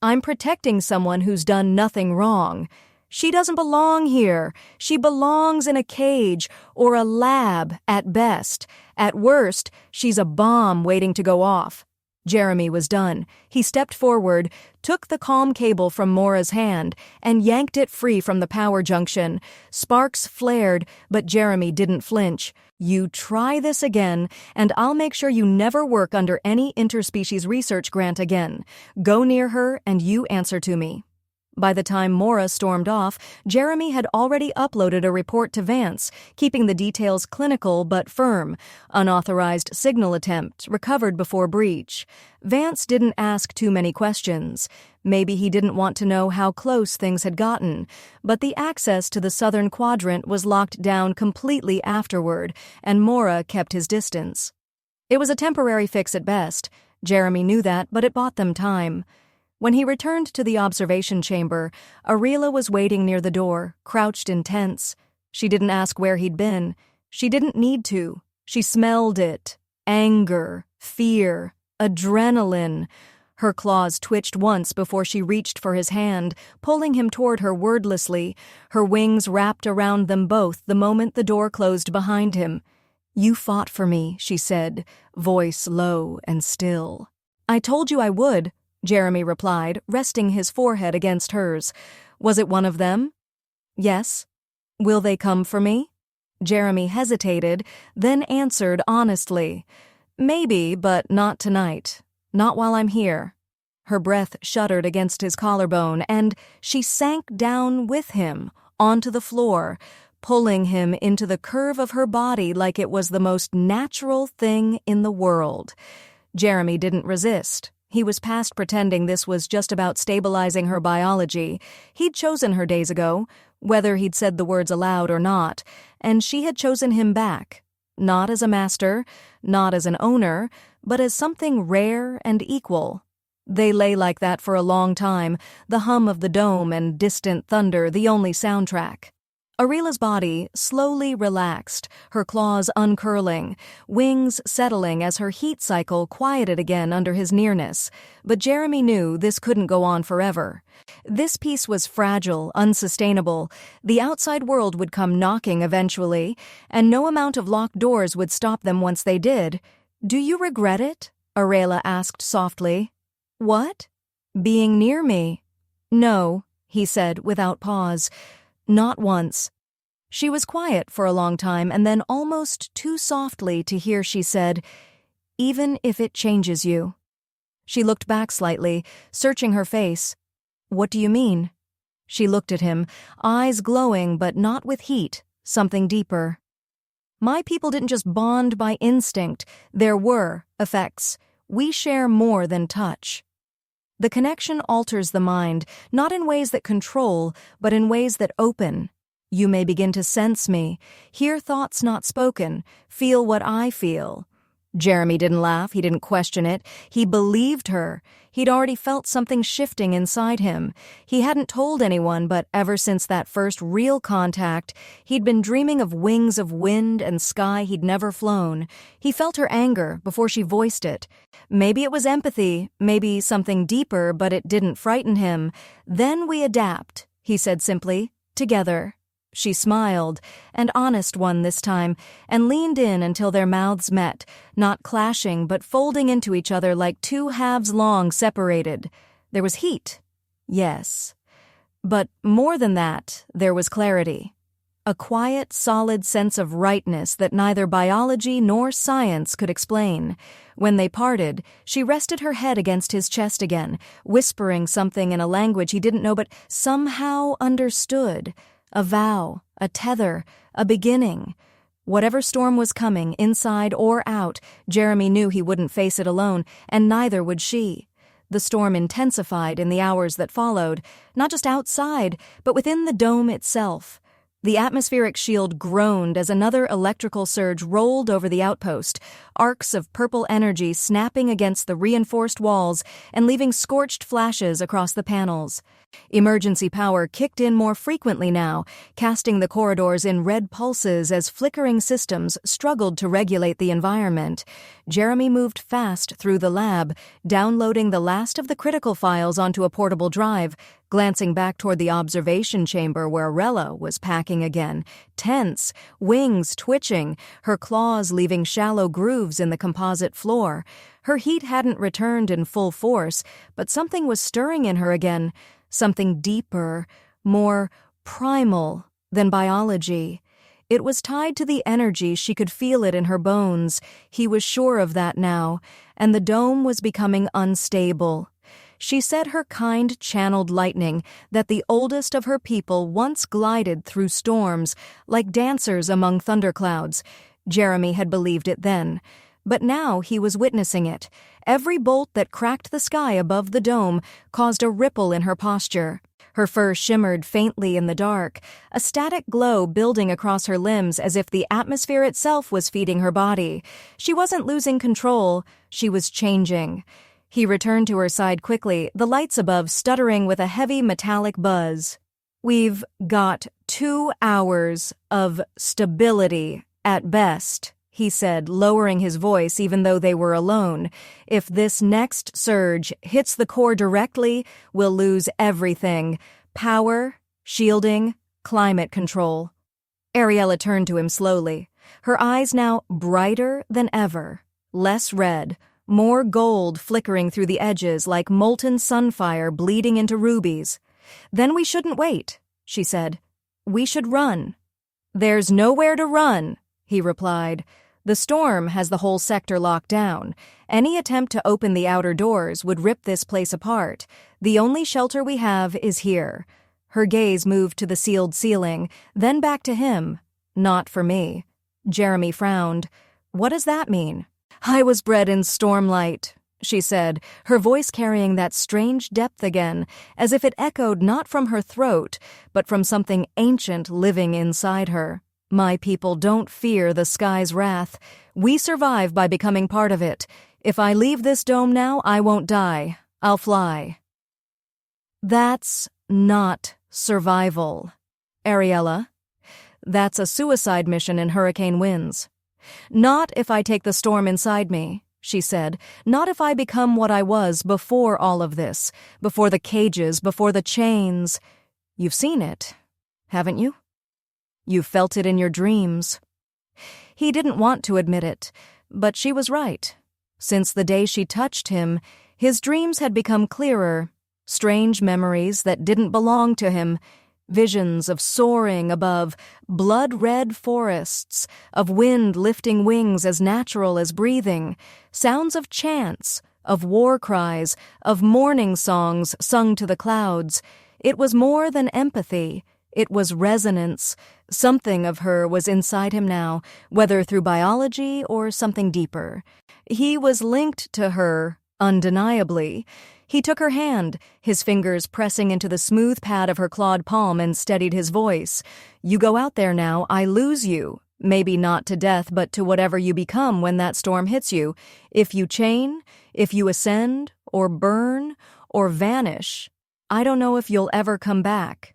I'm protecting someone who's done nothing wrong. She doesn't belong here. She belongs in a cage or a lab at best. At worst, she's a bomb waiting to go off. Jeremy was done. He stepped forward, took the comm cable from Mora's hand, and yanked it free from the power junction. Sparks flared, but Jeremy didn't flinch. You try this again, and I'll make sure you never work under any interspecies research grant again. Go near her, and you answer to me. By the time Mora stormed off, Jeremy had already uploaded a report to Vance, keeping the details clinical but firm. Unauthorized signal attempt, recovered before breach. Vance didn't ask too many questions. Maybe he didn't want to know how close things had gotten, but the access to the southern quadrant was locked down completely afterward, and Mora kept his distance. It was a temporary fix at best. Jeremy knew that, but it bought them time. When he returned to the observation chamber, Ariela was waiting near the door, crouched intense. She didn't ask where he'd been. She didn't need to. She smelled it. Anger, fear, adrenaline. Her claws twitched once before she reached for his hand, pulling him toward her wordlessly. Her wings wrapped around them both the moment the door closed behind him. You fought for me, she said, voice low and still. I told you I would, Jeremy replied, resting his forehead against hers. Was it one of them? Yes. Will they come for me? Jeremy hesitated, then answered honestly. Maybe, but not tonight. Not while I'm here. Her breath shuddered against his collarbone, and she sank down with him, onto the floor, pulling him into the curve of her body like it was the most natural thing in the world. Jeremy didn't resist. He was past pretending this was just about stabilizing her biology. He'd chosen her days ago, whether he'd said the words aloud or not, and she had chosen him back. Not as a master, not as an owner, but as something rare and equal. They lay like that for a long time, the hum of the dome and distant thunder the only soundtrack. Ariela's body slowly relaxed, her claws uncurling, wings settling as her heat cycle quieted again under his nearness. But Jeremy knew this couldn't go on forever. This piece was fragile, unsustainable. The outside world would come knocking eventually, and no amount of locked doors would stop them once they did. Do you regret it? Ariela asked softly. What? Being near me. No, he said without pause. Not once. She was quiet for a long time, and then almost too softly to hear she said, even if it changes you. She looked back slightly, searching her face. What do you mean? She looked at him, eyes glowing but not with heat, something deeper. My people didn't just bond by instinct. There were effects. We share more than touch. The connection alters the mind, not in ways that control, but in ways that open. You may begin to sense me, hear thoughts not spoken, feel what I feel. Jeremy didn't laugh, he didn't question it. He believed her. He'd already felt something shifting inside him. He hadn't told anyone, but ever since that first real contact, he'd been dreaming of wings of wind and sky he'd never flown. He felt her anger before she voiced it. Maybe it was empathy, maybe something deeper, but it didn't frighten him. Then we adapt, he said simply, together. She smiled, an honest one this time, and leaned in until their mouths met, not clashing but folding into each other like two halves long separated. There was heat, yes. But more than that, there was clarity. a quiet, solid sense of rightness that neither biology nor science could explain. When they parted, she rested her head against his chest again, whispering something in a language he didn't know but somehow understood. A vow, a tether, a beginning. Whatever storm was coming, inside or out, Jeremy knew he wouldn't face it alone, and neither would she. The storm intensified in the hours that followed, not just outside, but within the dome itself. The atmospheric shield groaned as another electrical surge rolled over the outpost, arcs of purple energy snapping against the reinforced walls and leaving scorched flashes across the panels. Emergency power kicked in more frequently now, casting the corridors in red pulses as flickering systems struggled to regulate the environment. Jeremy moved fast through the lab, downloading the last of the critical files onto a portable drive, glancing back toward the observation chamber where Ariela was packing again, tense, wings twitching, her claws leaving shallow grooves in the composite floor. Her heat hadn't returned in full force, but something was stirring in her again, something deeper, more primal than biology. It was tied to the energy. She could feel it in her bones. He was sure of that now, and the dome was becoming unstable. She said her kind channeled lightning that the oldest of her people once glided through storms like dancers among thunderclouds. Jeremy had believed it then, but now he was witnessing it. Every bolt that cracked the sky above the dome caused a ripple in her posture. Her fur shimmered faintly in the dark, a static glow building across her limbs as if the atmosphere itself was feeding her body. She wasn't losing control, she was changing. He returned to her side quickly, the lights above stuttering with a heavy metallic buzz. "We've got 2 hours of stability at best," he said, lowering his voice even though they were alone. "If this next surge hits the core directly, we'll lose everything. Power, shielding, climate control." Ariela turned to him slowly, her eyes now brighter than ever, less red, more gold flickering through the edges like molten sunfire bleeding into rubies. "Then we shouldn't wait," she said. "We should run." "There's nowhere to run," he replied. "The storm has the whole sector locked down. Any attempt to open the outer doors would rip this place apart. The only shelter we have is here." Her gaze moved to the sealed ceiling, then back to him. "Not for me." Jeremy frowned. "What does that mean?" "I was bred in stormlight," she said, her voice carrying that strange depth again, as if it echoed not from her throat, but from something ancient living inside her. "My people don't fear the sky's wrath. We survive by becoming part of it. If I leave this dome now, I won't die. I'll fly." "That's not survival, Ariela. That's a suicide mission in hurricane winds." "Not if I take the storm inside me," she said. "Not if I become what I was before all of this, before the cages, before the chains." "You've seen it, haven't you? You felt it in your dreams." He didn't want to admit it, but she was right. Since the day she touched him, his dreams had become clearer, strange memories that didn't belong to him, visions of soaring above blood-red forests, of wind lifting wings as natural as breathing, sounds of chants, of war cries, of mourning songs sung to the clouds. It was more than empathy. It was resonance. Something of her was inside him now, whether through biology or something deeper. He was linked to her, undeniably. He took her hand, his fingers pressing into the smooth pad of her clawed palm, and steadied his voice. "You go out there now, I lose you. Maybe not to death, but to whatever you become when that storm hits you. If you chain, if you ascend, or burn, or vanish, I don't know if you'll ever come back."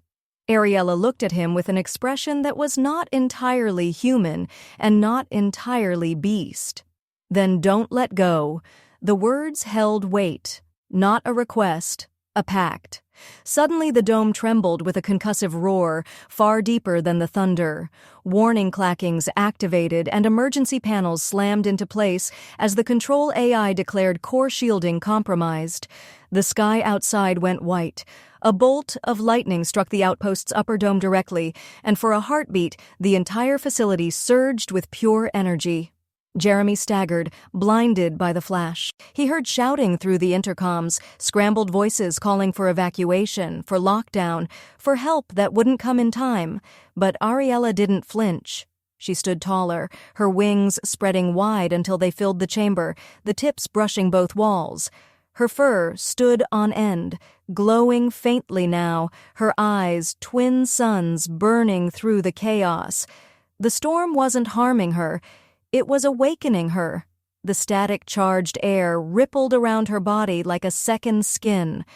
Ariela looked at him with an expression that was not entirely human and not entirely beast. "Then don't let go." The words held weight. Not a request, a pact. Suddenly the dome trembled with a concussive roar, far deeper than the thunder. Warning clackings activated and emergency panels slammed into place as the control AI declared core shielding compromised. The sky outside went white. A bolt of lightning struck the outpost's upper dome directly, and for a heartbeat, the entire facility surged with pure energy. Jeremy staggered, blinded by the flash. He heard shouting through the intercoms, scrambled voices calling for evacuation, for lockdown, for help that wouldn't come in time. But Ariela didn't flinch. She stood taller, her wings spreading wide until they filled the chamber, the tips brushing both walls. Her fur stood on end, glowing faintly now, her eyes twin suns burning through the chaos. The storm wasn't harming her. It was awakening her. The static-charged air rippled around her body like a second skin.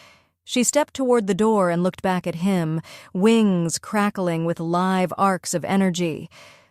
She stepped toward the door and looked back at him, wings crackling with live arcs of energy.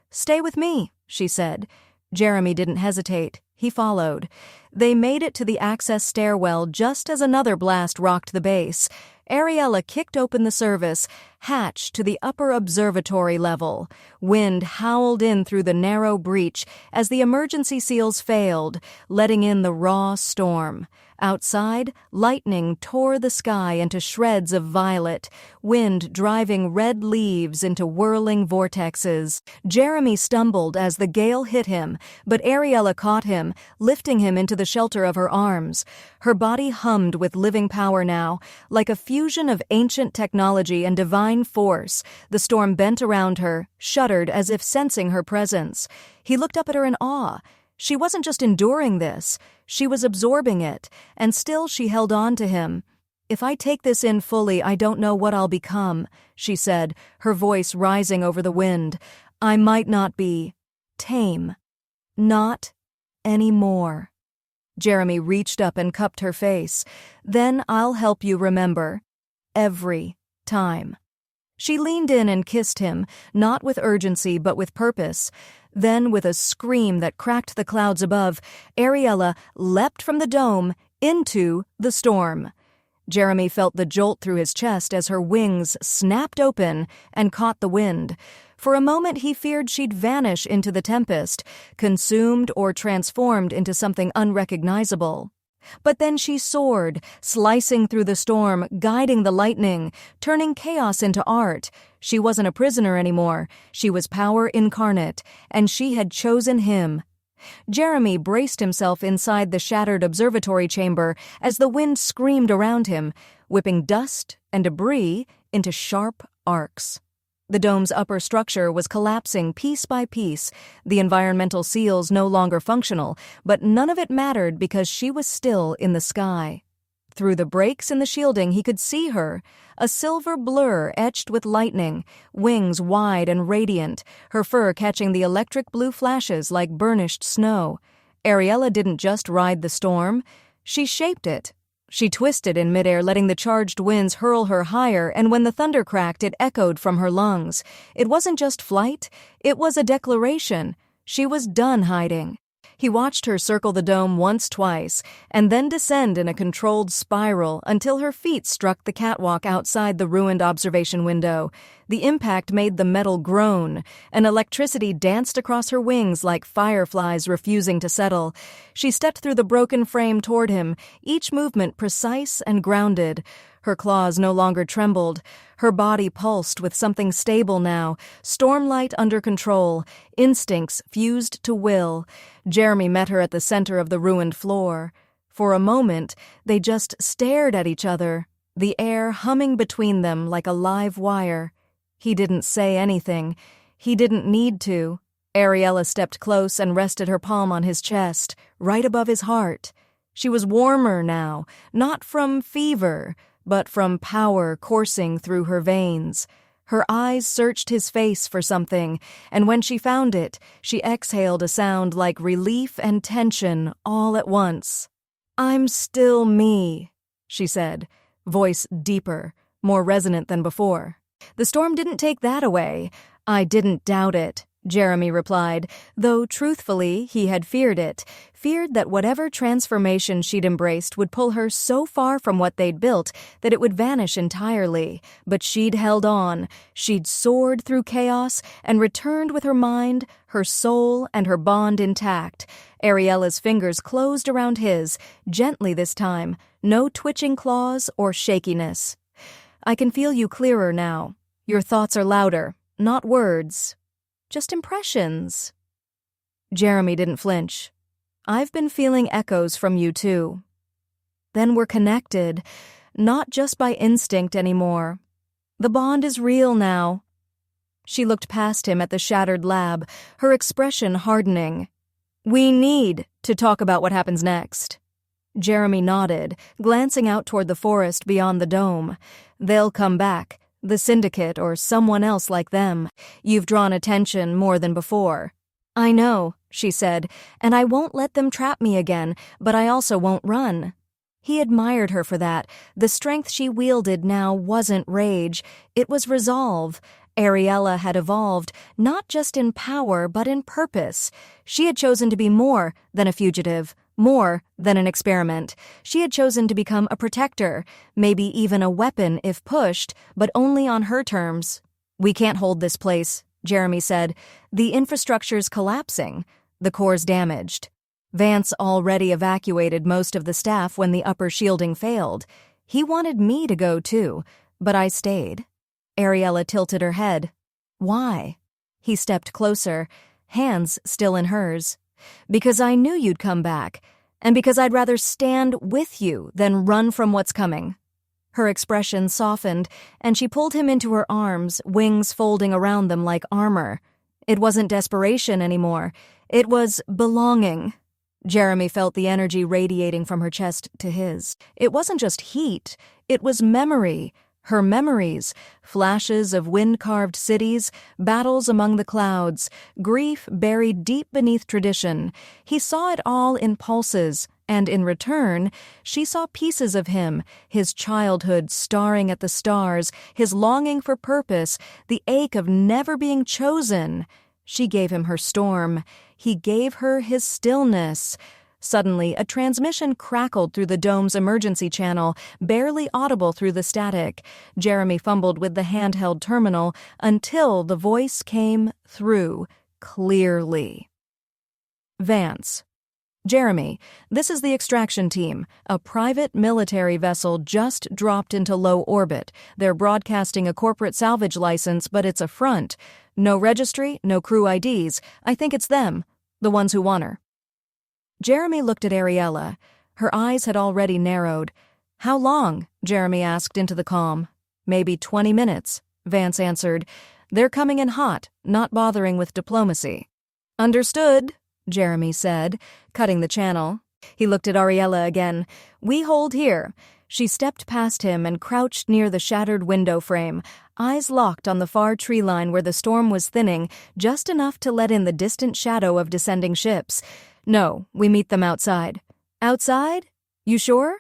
"Stay with me," she said. Jeremy didn't hesitate. He followed. They made it to the access stairwell just as another blast rocked the base. Ariela kicked open the service, hatch to the upper observatory level. Wind howled in through the narrow breach as the emergency seals failed, letting in the raw storm. Outside, lightning tore the sky into shreds of violet, wind driving red leaves into whirling vortexes. Jeremy stumbled as the gale hit him, but Ariela caught him, lifting him into the shelter of her arms. Her body hummed with living power now, like a fusion of ancient technology and divine force. The storm bent around her, shuddered as if sensing her presence. He looked up at her in awe. She wasn't just enduring this, she was absorbing it, and still she held on to him. "If I take this in fully, I don't know what I'll become," she said, her voice rising over the wind. "I might not be tame. Not anymore." Jeremy reached up and cupped her face. "Then I'll help you remember. Every time." She leaned in and kissed him, not with urgency but with purpose. Then, with a scream that cracked the clouds above, Ariela leapt from the dome into the storm. Jeremy felt the jolt through his chest as her wings snapped open and caught the wind. For a moment he feared she'd vanish into the tempest, consumed or transformed into something unrecognizable. But then she soared, slicing through the storm, guiding the lightning, turning chaos into art. She wasn't a prisoner anymore. She was power incarnate, and she had chosen him. Jeremy braced himself inside the shattered observatory chamber as the wind screamed around him, whipping dust and debris into sharp arcs. The dome's upper structure was collapsing piece by piece, the environmental seals no longer functional, but none of it mattered because she was still in the sky. Through the breaks in the shielding he could see her, a silver blur etched with lightning, wings wide and radiant, her fur catching the electric blue flashes like burnished snow. Ariela didn't just ride the storm, she shaped it. She twisted in midair, letting the charged winds hurl her higher, and when the thunder cracked, it echoed from her lungs. It wasn't just flight, it was a declaration. She was done hiding. He watched her circle the dome twice, and then descend in a controlled spiral until her feet struck the catwalk outside the ruined observation window. The impact made the metal groan, and electricity danced across her wings like fireflies refusing to settle. She stepped through the broken frame toward him, each movement precise and grounded. Her claws no longer trembled. Her body pulsed with something stable now, stormlight under control, instincts fused to will. Jeremy met her at the center of the ruined floor. For a moment, they just stared at each other, the air humming between them like a live wire. He didn't say anything. He didn't need to. Ariela stepped close and rested her palm on his chest, right above his heart. She was warmer now, not from fever, but from power coursing through her veins. Her eyes searched his face for something, and when she found it, she exhaled a sound like relief and tension all at once. "I'm still me," she said, voice deeper, more resonant than before. The storm didn't take that away. "I didn't doubt it," Jeremy replied, though truthfully he had feared it, feared that whatever transformation she'd embraced would pull her so far from what they'd built that it would vanish entirely. But she'd held on. She'd soared through chaos and returned with her mind, her soul, and her bond intact. Ariela's fingers closed around his, gently this time, no twitching claws or shakiness. I can feel you clearer now. Your thoughts are louder, not words, just impressions. Jeremy didn't flinch. I've been feeling echoes from you too. Then we're connected, not just by instinct anymore. The bond is real now. She looked past him at the shattered lab, her expression hardening. We need to talk about what happens next. Jeremy nodded, glancing out toward the forest beyond the dome. They'll come back, the Syndicate or someone else like them. You've drawn attention more than before. I know, she said, and I won't let them trap me again, but I also won't run. He admired her for that. The strength she wielded now wasn't rage, it was resolve. Ariela had evolved, not just in power, but in purpose. She had chosen to be more than a fugitive, more than an experiment. She had chosen to become a protector, maybe even a weapon if pushed, but only on her terms. We can't hold this place, Jeremy said. The infrastructure's collapsing. The core's damaged. Vance already evacuated most of the staff when the upper shielding failed. He wanted me to go too, but I stayed. Ariela tilted her head. Why? He stepped closer, hands still in hers. Because I knew you'd come back, and because I'd rather stand with you than run from what's coming. Her expression softened, and she pulled him into her arms, wings folding around them like armor. It wasn't desperation anymore. It was belonging. Jeremy felt the energy radiating from her chest to his. It wasn't just heat, it was memory. Her memories, flashes of wind-carved cities, battles among the clouds, grief buried deep beneath tradition. He saw it all in pulses, and in return, she saw pieces of him, his childhood staring at the stars, his longing for purpose, the ache of never being chosen. She gave him her storm. He gave her his stillness. Suddenly, a transmission crackled through the dome's emergency channel, barely audible through the static. Jeremy fumbled with the handheld terminal until the voice came through, clearly. Vance. Jeremy, this is the extraction team. A private military vessel just dropped into low orbit. They're broadcasting a corporate salvage license, but it's a front. No registry, no crew IDs. I think it's them, the ones who want her. Jeremy looked at Ariela. Her eyes had already narrowed. How long? Jeremy asked into the calm. Maybe 20 minutes, Vance answered. They're coming in hot, not bothering with diplomacy. Understood, Jeremy said, cutting the channel. He looked at Ariela again. We hold here. She stepped past him and crouched near the shattered window frame, eyes locked on the far tree line where the storm was thinning, just enough to let in the distant shadow of descending ships. No, we meet them outside. Outside? You sure?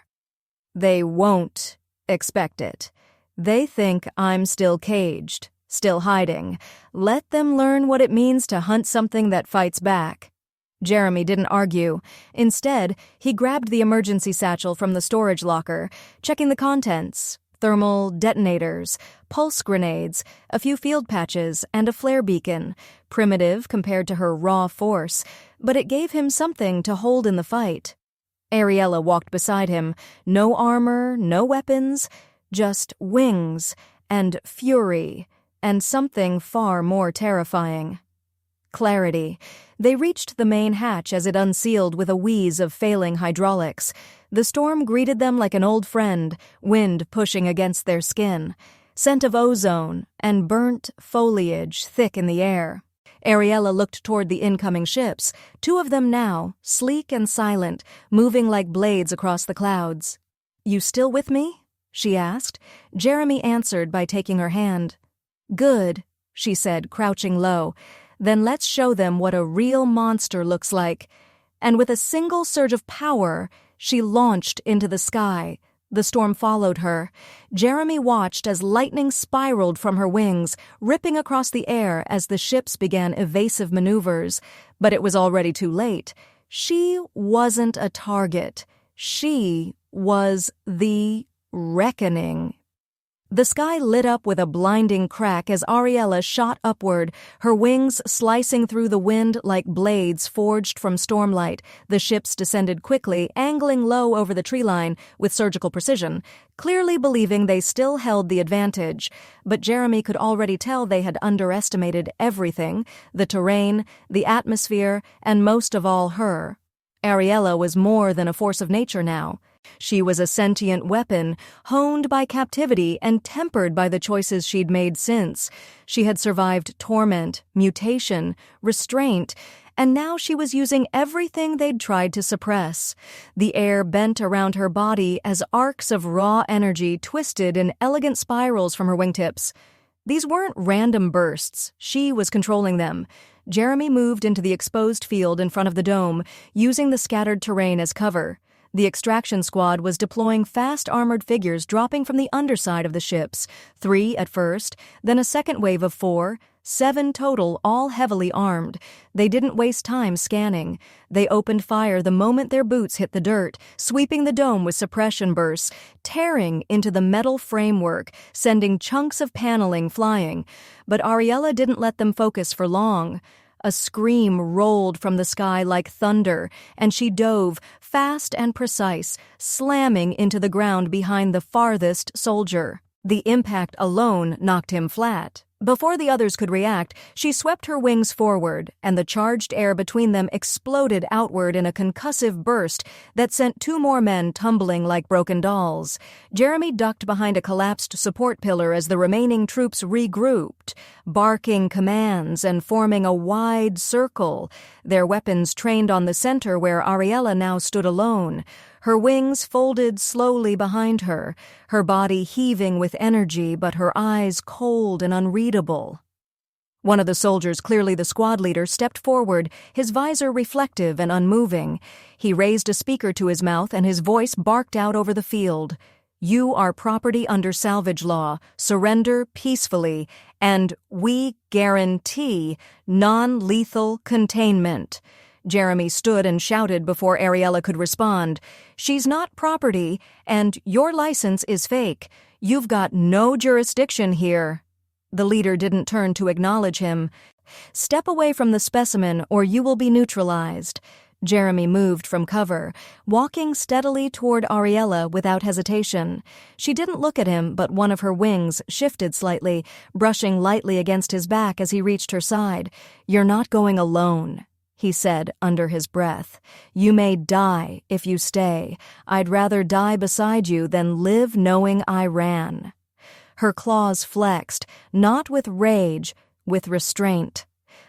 They won't expect it. They think I'm still caged, still hiding. Let them learn what it means to hunt something that fights back. Jeremy didn't argue. Instead, he grabbed the emergency satchel from the storage locker, checking the contents. Thermal detonators, pulse grenades, a few field patches, and a flare beacon. Primitive compared to her raw force, but it gave him something to hold in the fight. Ariela walked beside him. No armor, no weapons, just wings and fury, and something far more terrifying. Clarity. They reached the main hatch as it unsealed with a wheeze of failing hydraulics. The storm greeted them like an old friend, wind pushing against their skin. Scent of ozone and burnt foliage thick in the air. Ariela looked toward the incoming ships, two of them now, sleek and silent, moving like blades across the clouds. You still with me? She asked. Jeremy answered by taking her hand. Good, she said, crouching low. Then let's show them what a real monster looks like. And with a single surge of power, she launched into the sky. The storm followed her. Jeremy watched as lightning spiraled from her wings, ripping across the air as the ships began evasive maneuvers. But it was already too late. She wasn't a target. She was the reckoning. The sky lit up with a blinding crack as Ariela shot upward, her wings slicing through the wind like blades forged from stormlight. The ships descended quickly, angling low over the tree line with surgical precision, clearly believing they still held the advantage. But Jeremy could already tell they had underestimated everything: the terrain, the atmosphere, and most of all her. Ariela was more than a force of nature now. She was a sentient weapon, honed by captivity and tempered by the choices she'd made since. She had survived torment, mutation, restraint, and now she was using everything they'd tried to suppress. The air bent around her body as arcs of raw energy twisted in elegant spirals from her wingtips. These weren't random bursts. She was controlling them. Jeremy moved into the exposed field in front of the dome, using the scattered terrain as cover. The extraction squad was deploying fast armored figures dropping from the underside of the ships, 3 at first, then a second wave of 4, 7 total, all heavily armed. They didn't waste time scanning. They opened fire the moment their boots hit the dirt, sweeping the dome with suppression bursts, tearing into the metal framework, sending chunks of paneling flying. But Ariela didn't let them focus for long. A scream rolled from the sky like thunder, and she dove, fast and precise, slamming into the ground behind the farthest soldier. The impact alone knocked him flat. Before the others could react, she swept her wings forward, and the charged air between them exploded outward in a concussive burst that sent 2 more men tumbling like broken dolls. Jeremy ducked behind a collapsed support pillar as the remaining troops regrouped, barking commands and forming a wide circle, their weapons trained on the center where Ariela now stood alone. Her wings folded slowly behind her, her body heaving with energy but her eyes cold and unreadable. One of the soldiers, clearly the squad leader, stepped forward, his visor reflective and unmoving. He raised a speaker to his mouth and his voice barked out over the field. "You are property under salvage law. Surrender peacefully, and we guarantee non-lethal containment." Jeremy stood and shouted before Ariela could respond. "She's not property, and your license is fake. You've got no jurisdiction here." The leader didn't turn to acknowledge him. "Step away from the specimen or you will be neutralized." Jeremy moved from cover, walking steadily toward Ariela without hesitation. She didn't look at him, but one of her wings shifted slightly, brushing lightly against his back as he reached her side. "You're not going alone," he said under his breath. "You may die if you stay. I'd rather die beside you than live knowing I ran." Her claws flexed, not with rage, with restraint.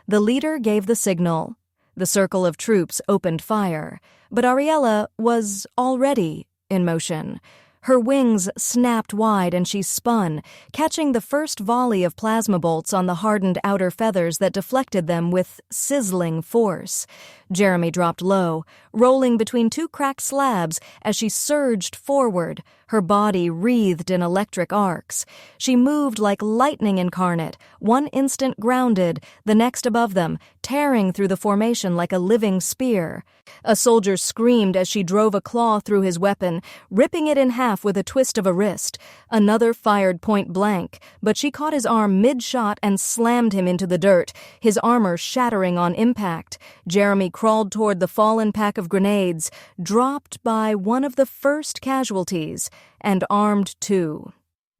The leader gave the signal. The circle of troops opened fire, but Ariela was already in motion. Her wings snapped wide and she spun, catching the first volley of plasma bolts on the hardened outer feathers that deflected them with sizzling force. Jeremy dropped low, rolling between 2 cracked slabs as she surged forward, her body wreathed in electric arcs. She moved like lightning incarnate, one instant grounded, the next above them, tearing through the formation like a living spear. A soldier screamed as she drove a claw through his weapon, ripping it in half with a twist of a wrist. Another fired point blank, but she caught his arm mid-shot and slammed him into the dirt, his armor shattering on impact. Jeremy crawled toward the fallen pack of grenades, dropped by one of the first casualties, and armed too.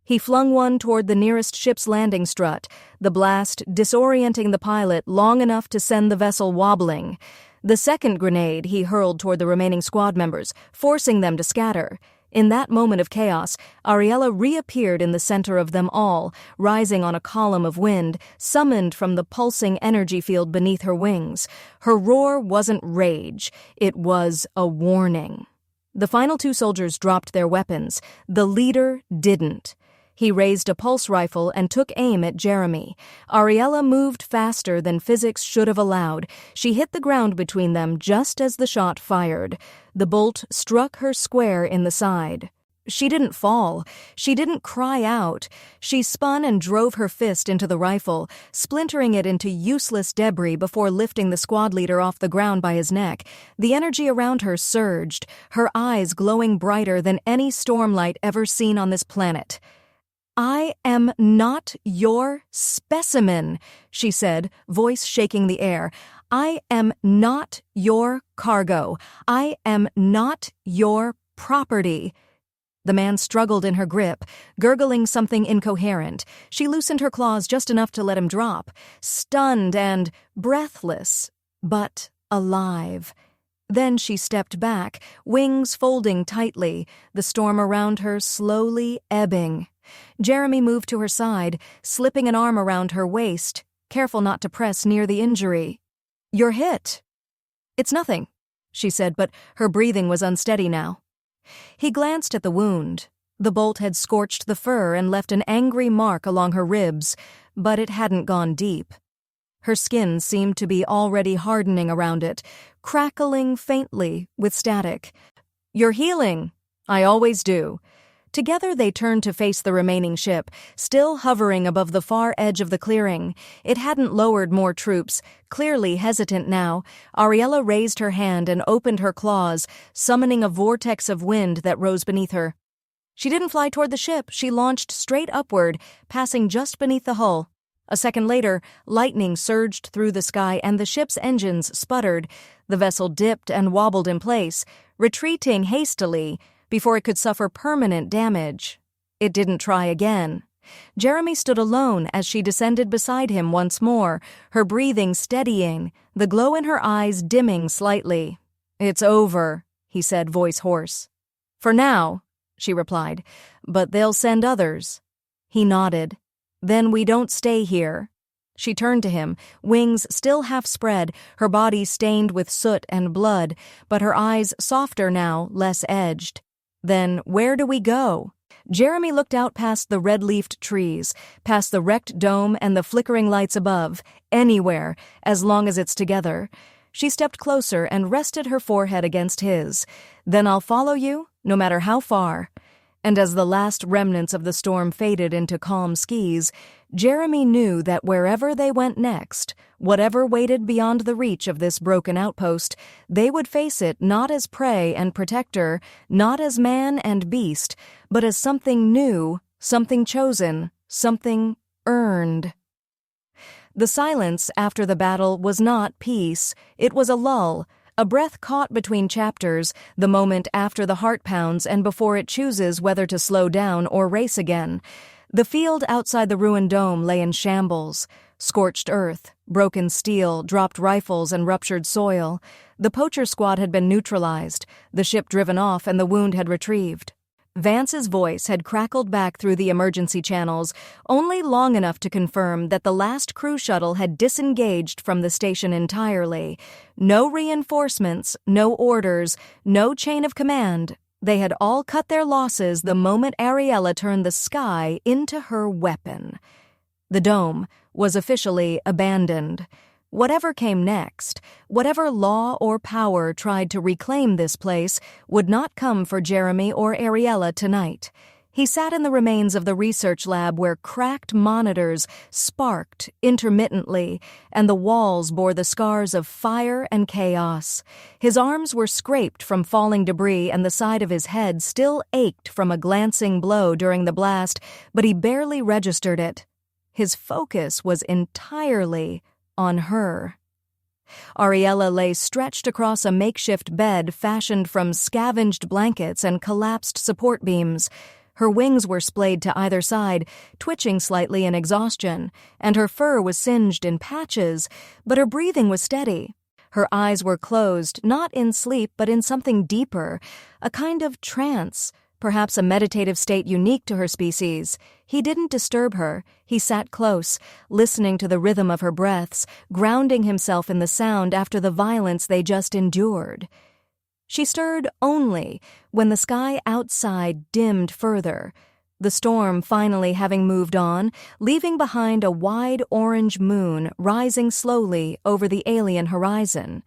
He flung one toward the nearest ship's landing strut, the blast disorienting the pilot long enough to send the vessel wobbling. The second grenade he hurled toward the remaining squad members, forcing them to scatter. In that moment of chaos, Ariela reappeared in the center of them all, rising on a column of wind, summoned from the pulsing energy field beneath her wings. Her roar wasn't rage, it was a warning. The final 2 soldiers dropped their weapons. The leader didn't. He raised a pulse rifle and took aim at Jeremy. Ariela moved faster than physics should have allowed. She hit the ground between them just as the shot fired. The bolt struck her square in the side. She didn't fall. She didn't cry out. She spun and drove her fist into the rifle, splintering it into useless debris before lifting the squad leader off the ground by his neck. The energy around her surged, her eyes glowing brighter than any stormlight ever seen on this planet. I am not your specimen, she said, voice shaking the air. I am not your cargo. I am not your property. The man struggled in her grip, gurgling something incoherent. She loosened her claws just enough to let him drop, stunned and breathless, but alive. Then she stepped back, wings folding tightly, the storm around her slowly ebbing. Jeremy moved to her side, slipping an arm around her waist, careful not to press near the injury. "You're hit." "It's nothing," she said, but her breathing was unsteady now. He glanced at the wound. The bolt had scorched the fur and left an angry mark along her ribs, but it hadn't gone deep. Her skin seemed to be already hardening around it, crackling faintly with static. "You're healing." "I always do." Together they turned to face the remaining ship, still hovering above the far edge of the clearing. It hadn't lowered more troops, clearly hesitant now. Ariela raised her hand and opened her claws, summoning a vortex of wind that rose beneath her. She didn't fly toward the ship. She launched straight upward, passing just beneath the hull. A second later, lightning surged through the sky and the ship's engines sputtered. The vessel dipped and wobbled in place, retreating hastily before it could suffer permanent damage. It didn't try again. Jeremy stood alone as she descended beside him once more, her breathing steadying, the glow in her eyes dimming slightly. "It's over," he said, voice hoarse. "For now," she replied, "but they'll send others." He nodded. "Then we don't stay here." She turned to him, wings still half spread, her body stained with soot and blood, but her eyes softer now, less edged. "Then where do we go?" Jeremy looked out past the red-leafed trees, past the wrecked dome and the flickering lights above. "Anywhere, as long as it's together." She stepped closer and rested her forehead against his. "Then I'll follow you, no matter how far." And as the last remnants of the storm faded into calm skies, Jeremy knew that wherever they went next, whatever waited beyond the reach of this broken outpost, they would face it not as prey and protector, not as man and beast, but as something new, something chosen, something earned. The silence after the battle was not peace. It was a lull, a breath caught between chapters, the moment after the heart pounds and before it chooses whether to slow down or race again. The field outside the ruined dome lay in shambles. Scorched earth, broken steel, dropped rifles, and ruptured soil. The poacher squad had been neutralized, the ship driven off, and the wound had retrieved. Vance's voice had crackled back through the emergency channels, only long enough to confirm that the last crew shuttle had disengaged from the station entirely. No reinforcements, no orders, no chain of command. They had all cut their losses the moment Ariela turned the sky into her weapon. The dome was officially abandoned. Whatever came next, whatever law or power tried to reclaim this place, would not come for Jeremy or Ariela tonight. He sat in the remains of the research lab where cracked monitors sparked intermittently, and the walls bore the scars of fire and chaos. His arms were scraped from falling debris, and the side of his head still ached from a glancing blow during the blast, but he barely registered it. His focus was entirely on her. Ariela lay stretched across a makeshift bed fashioned from scavenged blankets and collapsed support beams. Her wings were splayed to either side, twitching slightly in exhaustion, and her fur was singed in patches, but her breathing was steady. Her eyes were closed, not in sleep but in something deeper, a kind of trance, perhaps a meditative state unique to her species. He didn't disturb her. He sat close, listening to the rhythm of her breaths, grounding himself in the sound after the violence they just endured. She stirred only when the sky outside dimmed further, the storm finally having moved on, leaving behind a wide orange moon rising slowly over the alien horizon.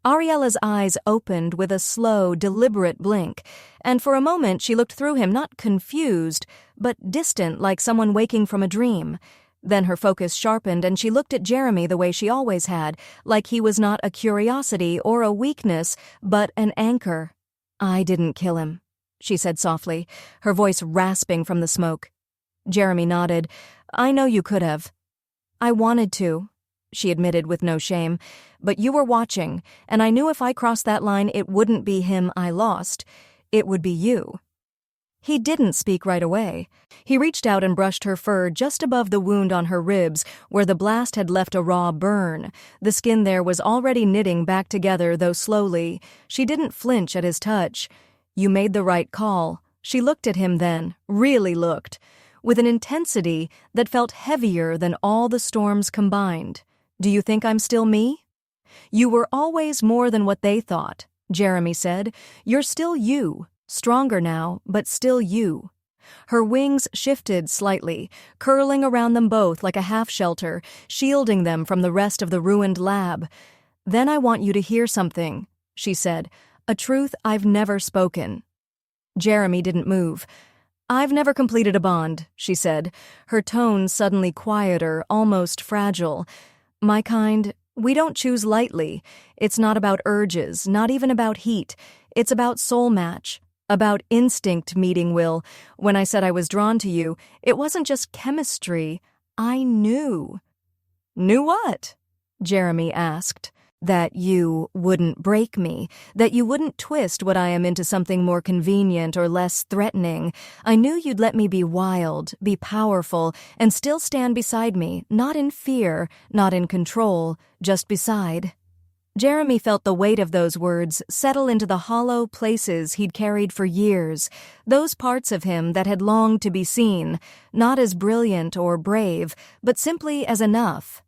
Ariela's eyes opened with a slow, deliberate blink, and for a moment she looked through him, not confused, but distant, like someone waking from a dream. Then her focus sharpened, and she looked at Jeremy the way she always had, like he was not a curiosity or a weakness, but an anchor. "I didn't kill him," she said softly, her voice rasping from the smoke. Jeremy nodded. I know you could have. I wanted to, she admitted with no shame, but you were watching, and I knew if I crossed that line it wouldn't be him I lost. It would be you. He didn't speak right away. He reached out and brushed her fur just above the wound on her ribs, where the blast had left a raw burn. The skin there was already knitting back together, though slowly. She didn't flinch at his touch. You made the right call. She looked at him then, really looked, with an intensity that felt heavier than all the storms combined. Do you think I'm still me? You were always more than what they thought, Jeremy said. You're still you. Stronger now, but still you. Her wings shifted slightly, curling around them both like a half-shelter, shielding them from the rest of the ruined lab. Then I want you to hear something, she said, a truth I've never spoken. Jeremy didn't move. I've never completed a bond, she said, her tone suddenly quieter, almost fragile. My kind, we don't choose lightly. It's not about urges, not even about heat. It's about soul match. About instinct meeting, Will. When I said I was drawn to you, it wasn't just chemistry. I knew. Knew what? Jeremy asked. That you wouldn't break me, that you wouldn't twist what I am into something more convenient or less threatening. I knew you'd let me be wild, be powerful, and still stand beside me, not in fear, not in control, just beside. Jeremy felt the weight of those words settle into the hollow places he'd carried for years, those parts of him that had longed to be seen, not as brilliant or brave, but simply as enough.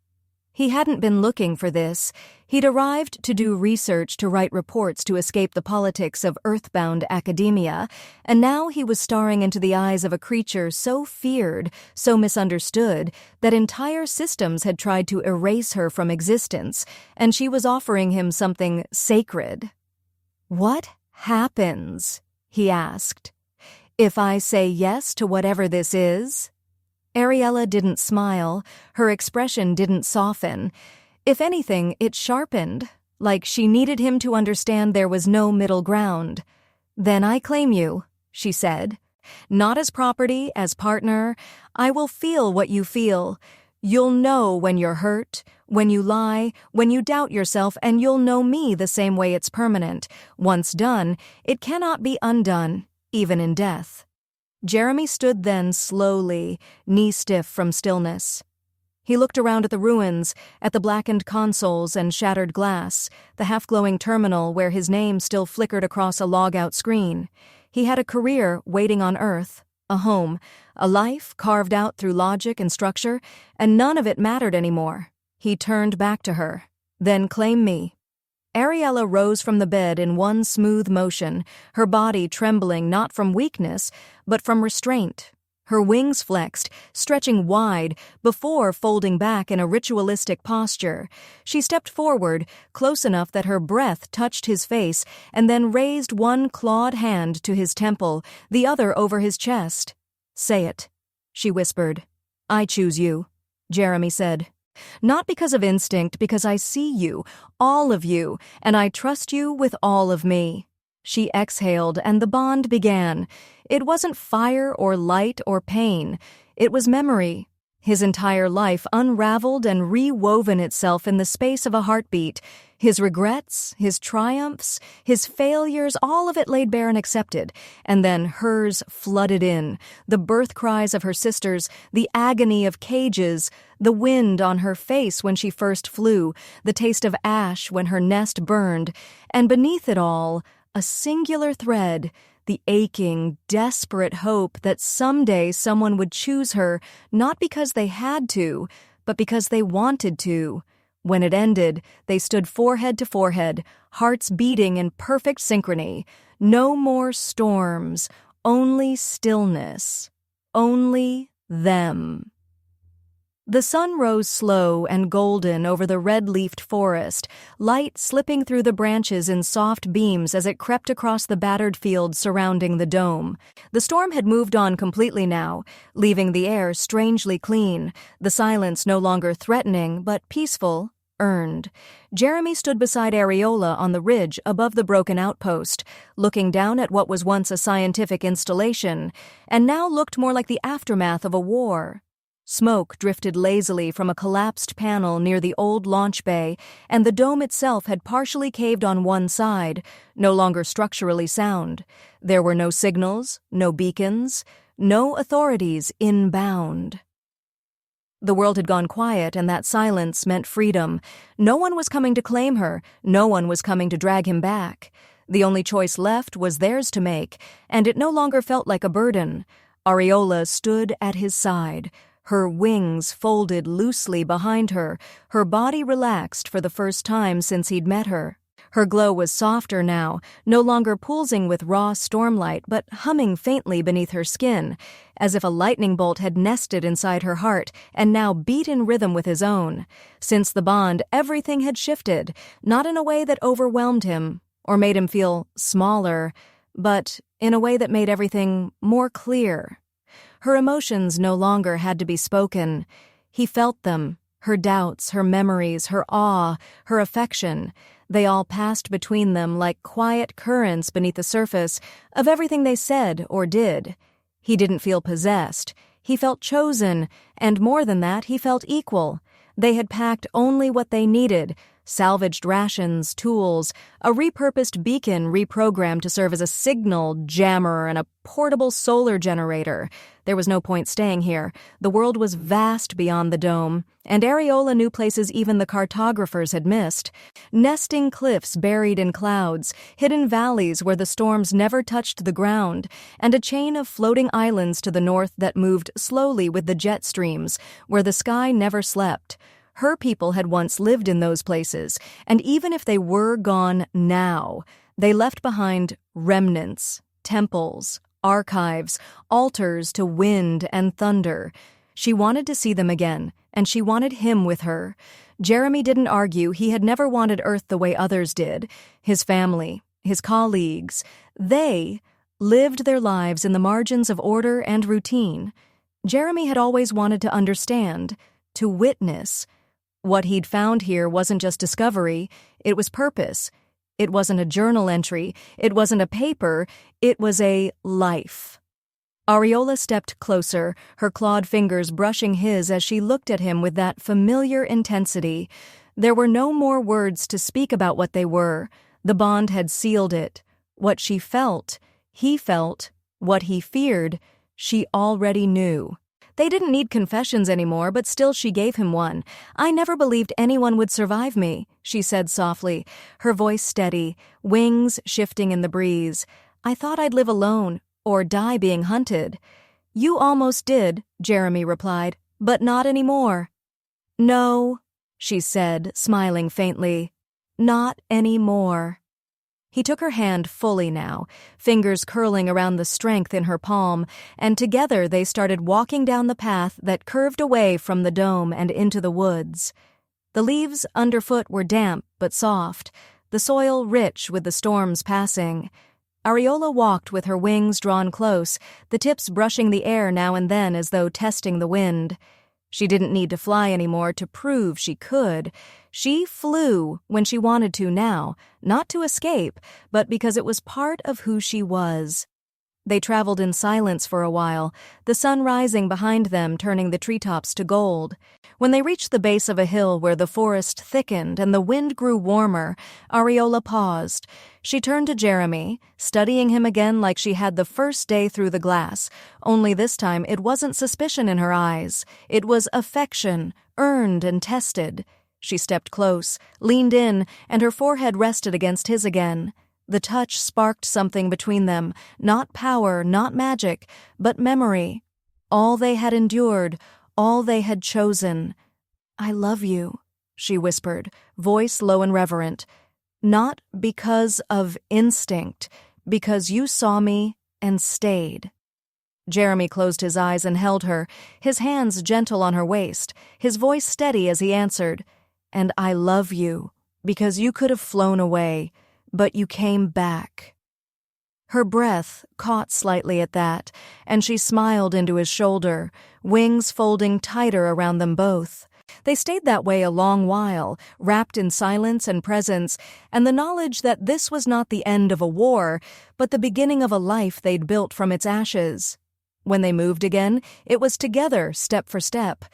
He hadn't been looking for this. He'd arrived to do research to write reports to escape the politics of earthbound academia, and now he was staring into the eyes of a creature so feared, so misunderstood, that entire systems had tried to erase her from existence, and she was offering him something sacred. What happens, he asked, if I say yes to whatever this is? Ariela didn't smile. Her expression didn't soften. If anything, it sharpened, like she needed him to understand there was no middle ground. Then I claim you, she said. Not as property, as partner. I will feel what you feel. You'll know when you're hurt, when you lie, when you doubt yourself, and you'll know me the same way it's permanent. Once done, it cannot be undone, even in death. Jeremy stood then slowly, knee-stiff from stillness. He looked around at the ruins, at the blackened consoles and shattered glass, the half-glowing terminal where his name still flickered across a log-out screen. He had a career waiting on Earth, a home, a life carved out through logic and structure, and none of it mattered anymore. He turned back to her. Then claim me. Ariela rose from the bed in one smooth motion, her body trembling not from weakness, but from restraint. Her wings flexed, stretching wide, before folding back in a ritualistic posture. She stepped forward, close enough that her breath touched his face, and then raised one clawed hand to his temple, the other over his chest. Say it, she whispered. I choose you, Jeremy said. Not because of instinct, because I see you, all of you, and I trust you with all of me. She exhaled, and the bond began. It wasn't fire or light or pain. It was memory. His entire life unraveled and rewoven itself in the space of a heartbeat. His regrets, his triumphs, his failures, all of it laid bare and accepted. And then hers flooded in. The birth cries of her sisters, the agony of cages, the wind on her face when she first flew, the taste of ash when her nest burned, and beneath it all, a singular thread, the aching, desperate hope that someday someone would choose her, not because they had to, but because they wanted to. When it ended, they stood forehead to forehead, hearts beating in perfect synchrony. No more storms, only stillness, only them. The sun rose slow and golden over the red-leafed forest, light slipping through the branches in soft beams as it crept across the battered fields surrounding the dome. The storm had moved on completely now, leaving the air strangely clean, the silence no longer threatening but peaceful, earned. Jeremy stood beside Ariela on the ridge above the broken outpost, looking down at what was once a scientific installation, and now looked more like the aftermath of a war. Smoke drifted lazily from a collapsed panel near the old launch bay, and the dome itself had partially caved on one side, no longer structurally sound. There were no signals, no beacons, no authorities inbound. The world had gone quiet, and that silence meant freedom. No one was coming to claim her. No one was coming to drag him back. The only choice left was theirs to make, and it no longer felt like a burden. Ariela stood at his side, her wings folded loosely behind her, her body relaxed for the first time since he'd met her. Her glow was softer now, no longer pulsing with raw stormlight, but humming faintly beneath her skin, as if a lightning bolt had nested inside her heart and now beat in rhythm with his own. Since the bond, everything had shifted, not in a way that overwhelmed him or made him feel smaller, but in a way that made everything more clear. Her emotions no longer had to be spoken. He felt them, her doubts, her memories, her awe, her affection. They all passed between them like quiet currents beneath the surface of everything they said or did. He didn't feel possessed. He felt chosen, and more than that, he felt equal. They had packed only what they needed: salvaged rations, tools, a repurposed beacon reprogrammed to serve as a signal jammer, and a portable solar generator. There was no point staying here. The world was vast beyond the dome, and Ariela knew places even the cartographers had missed. Nesting cliffs buried in clouds, hidden valleys where the storms never touched the ground, and a chain of floating islands to the north that moved slowly with the jet streams, where the sky never slept. Her people had once lived in those places, and even if they were gone now, they left behind remnants, temples, archives, altars to wind and thunder. She wanted to see them again, and she wanted him with her. Jeremy didn't argue. He had never wanted Earth the way others did. His family, his colleagues, they lived their lives in the margins of order and routine. Jeremy had always wanted to understand, to witness. What he'd found here wasn't just discovery, it was purpose. It wasn't a journal entry, it wasn't a paper, it was a life. Ariela stepped closer, her clawed fingers brushing his as she looked at him with that familiar intensity. There were no more words to speak about what they were. The bond had sealed it. What she felt, he felt. What he feared, she already knew. They didn't need confessions anymore, but still she gave him one. "I never believed anyone would survive me," she said softly, her voice steady, wings shifting in the breeze. "I thought I'd live alone, or die being hunted." "You almost did," Jeremy replied, "but not anymore." "No," she said, smiling faintly. "Not anymore." He took her hand fully now, fingers curling around the strength in her palm, and together they started walking down the path that curved away from the dome and into the woods. The leaves underfoot were damp but soft, the soil rich with the storms passing. Ariela walked with her wings drawn close, the tips brushing the air now and then as though testing the wind. She didn't need to fly anymore to prove she could. She flew when she wanted to now, not to escape, but because it was part of who she was. They traveled in silence for a while, the sun rising behind them, turning the treetops to gold. When they reached the base of a hill where the forest thickened and the wind grew warmer, Ariela paused. She turned to Jeremy, studying him again like she had the first day through the glass, only this time it wasn't suspicion in her eyes. It was affection, earned and tested. She stepped close, leaned in, and her forehead rested against his again. The touch sparked something between them, not power, not magic, but memory. All they had endured, all they had chosen. "I love you," she whispered, voice low and reverent. "Not because of instinct, because you saw me and stayed." Jeremy closed his eyes and held her, his hands gentle on her waist, his voice steady as he answered, "And I love you, because you could have flown away, but you came back." Her breath caught slightly at that, and she smiled into his shoulder, wings folding tighter around them both. They stayed that way a long while, wrapped in silence and presence, and the knowledge that this was not the end of a war, but the beginning of a life they'd built from its ashes. When they moved again, it was together, step for step.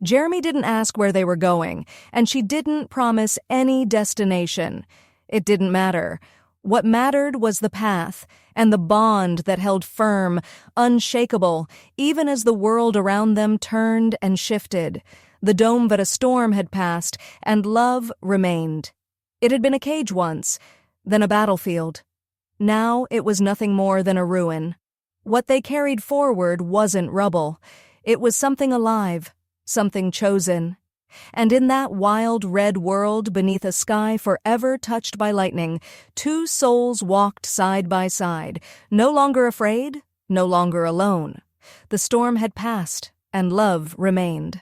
Jeremy didn't ask where they were going, and she didn't promise any destination. It didn't matter. What mattered was the path, and the bond that held firm, unshakable, even as the world around them turned and shifted. The dome that a storm had passed, and love remained. It had been a cage once, then a battlefield. Now it was nothing more than a ruin. What they carried forward wasn't rubble. It was something alive, something chosen. And in that wild red world beneath a sky forever touched by lightning, two souls walked side by side, no longer afraid, no longer alone. The storm had passed, and love remained.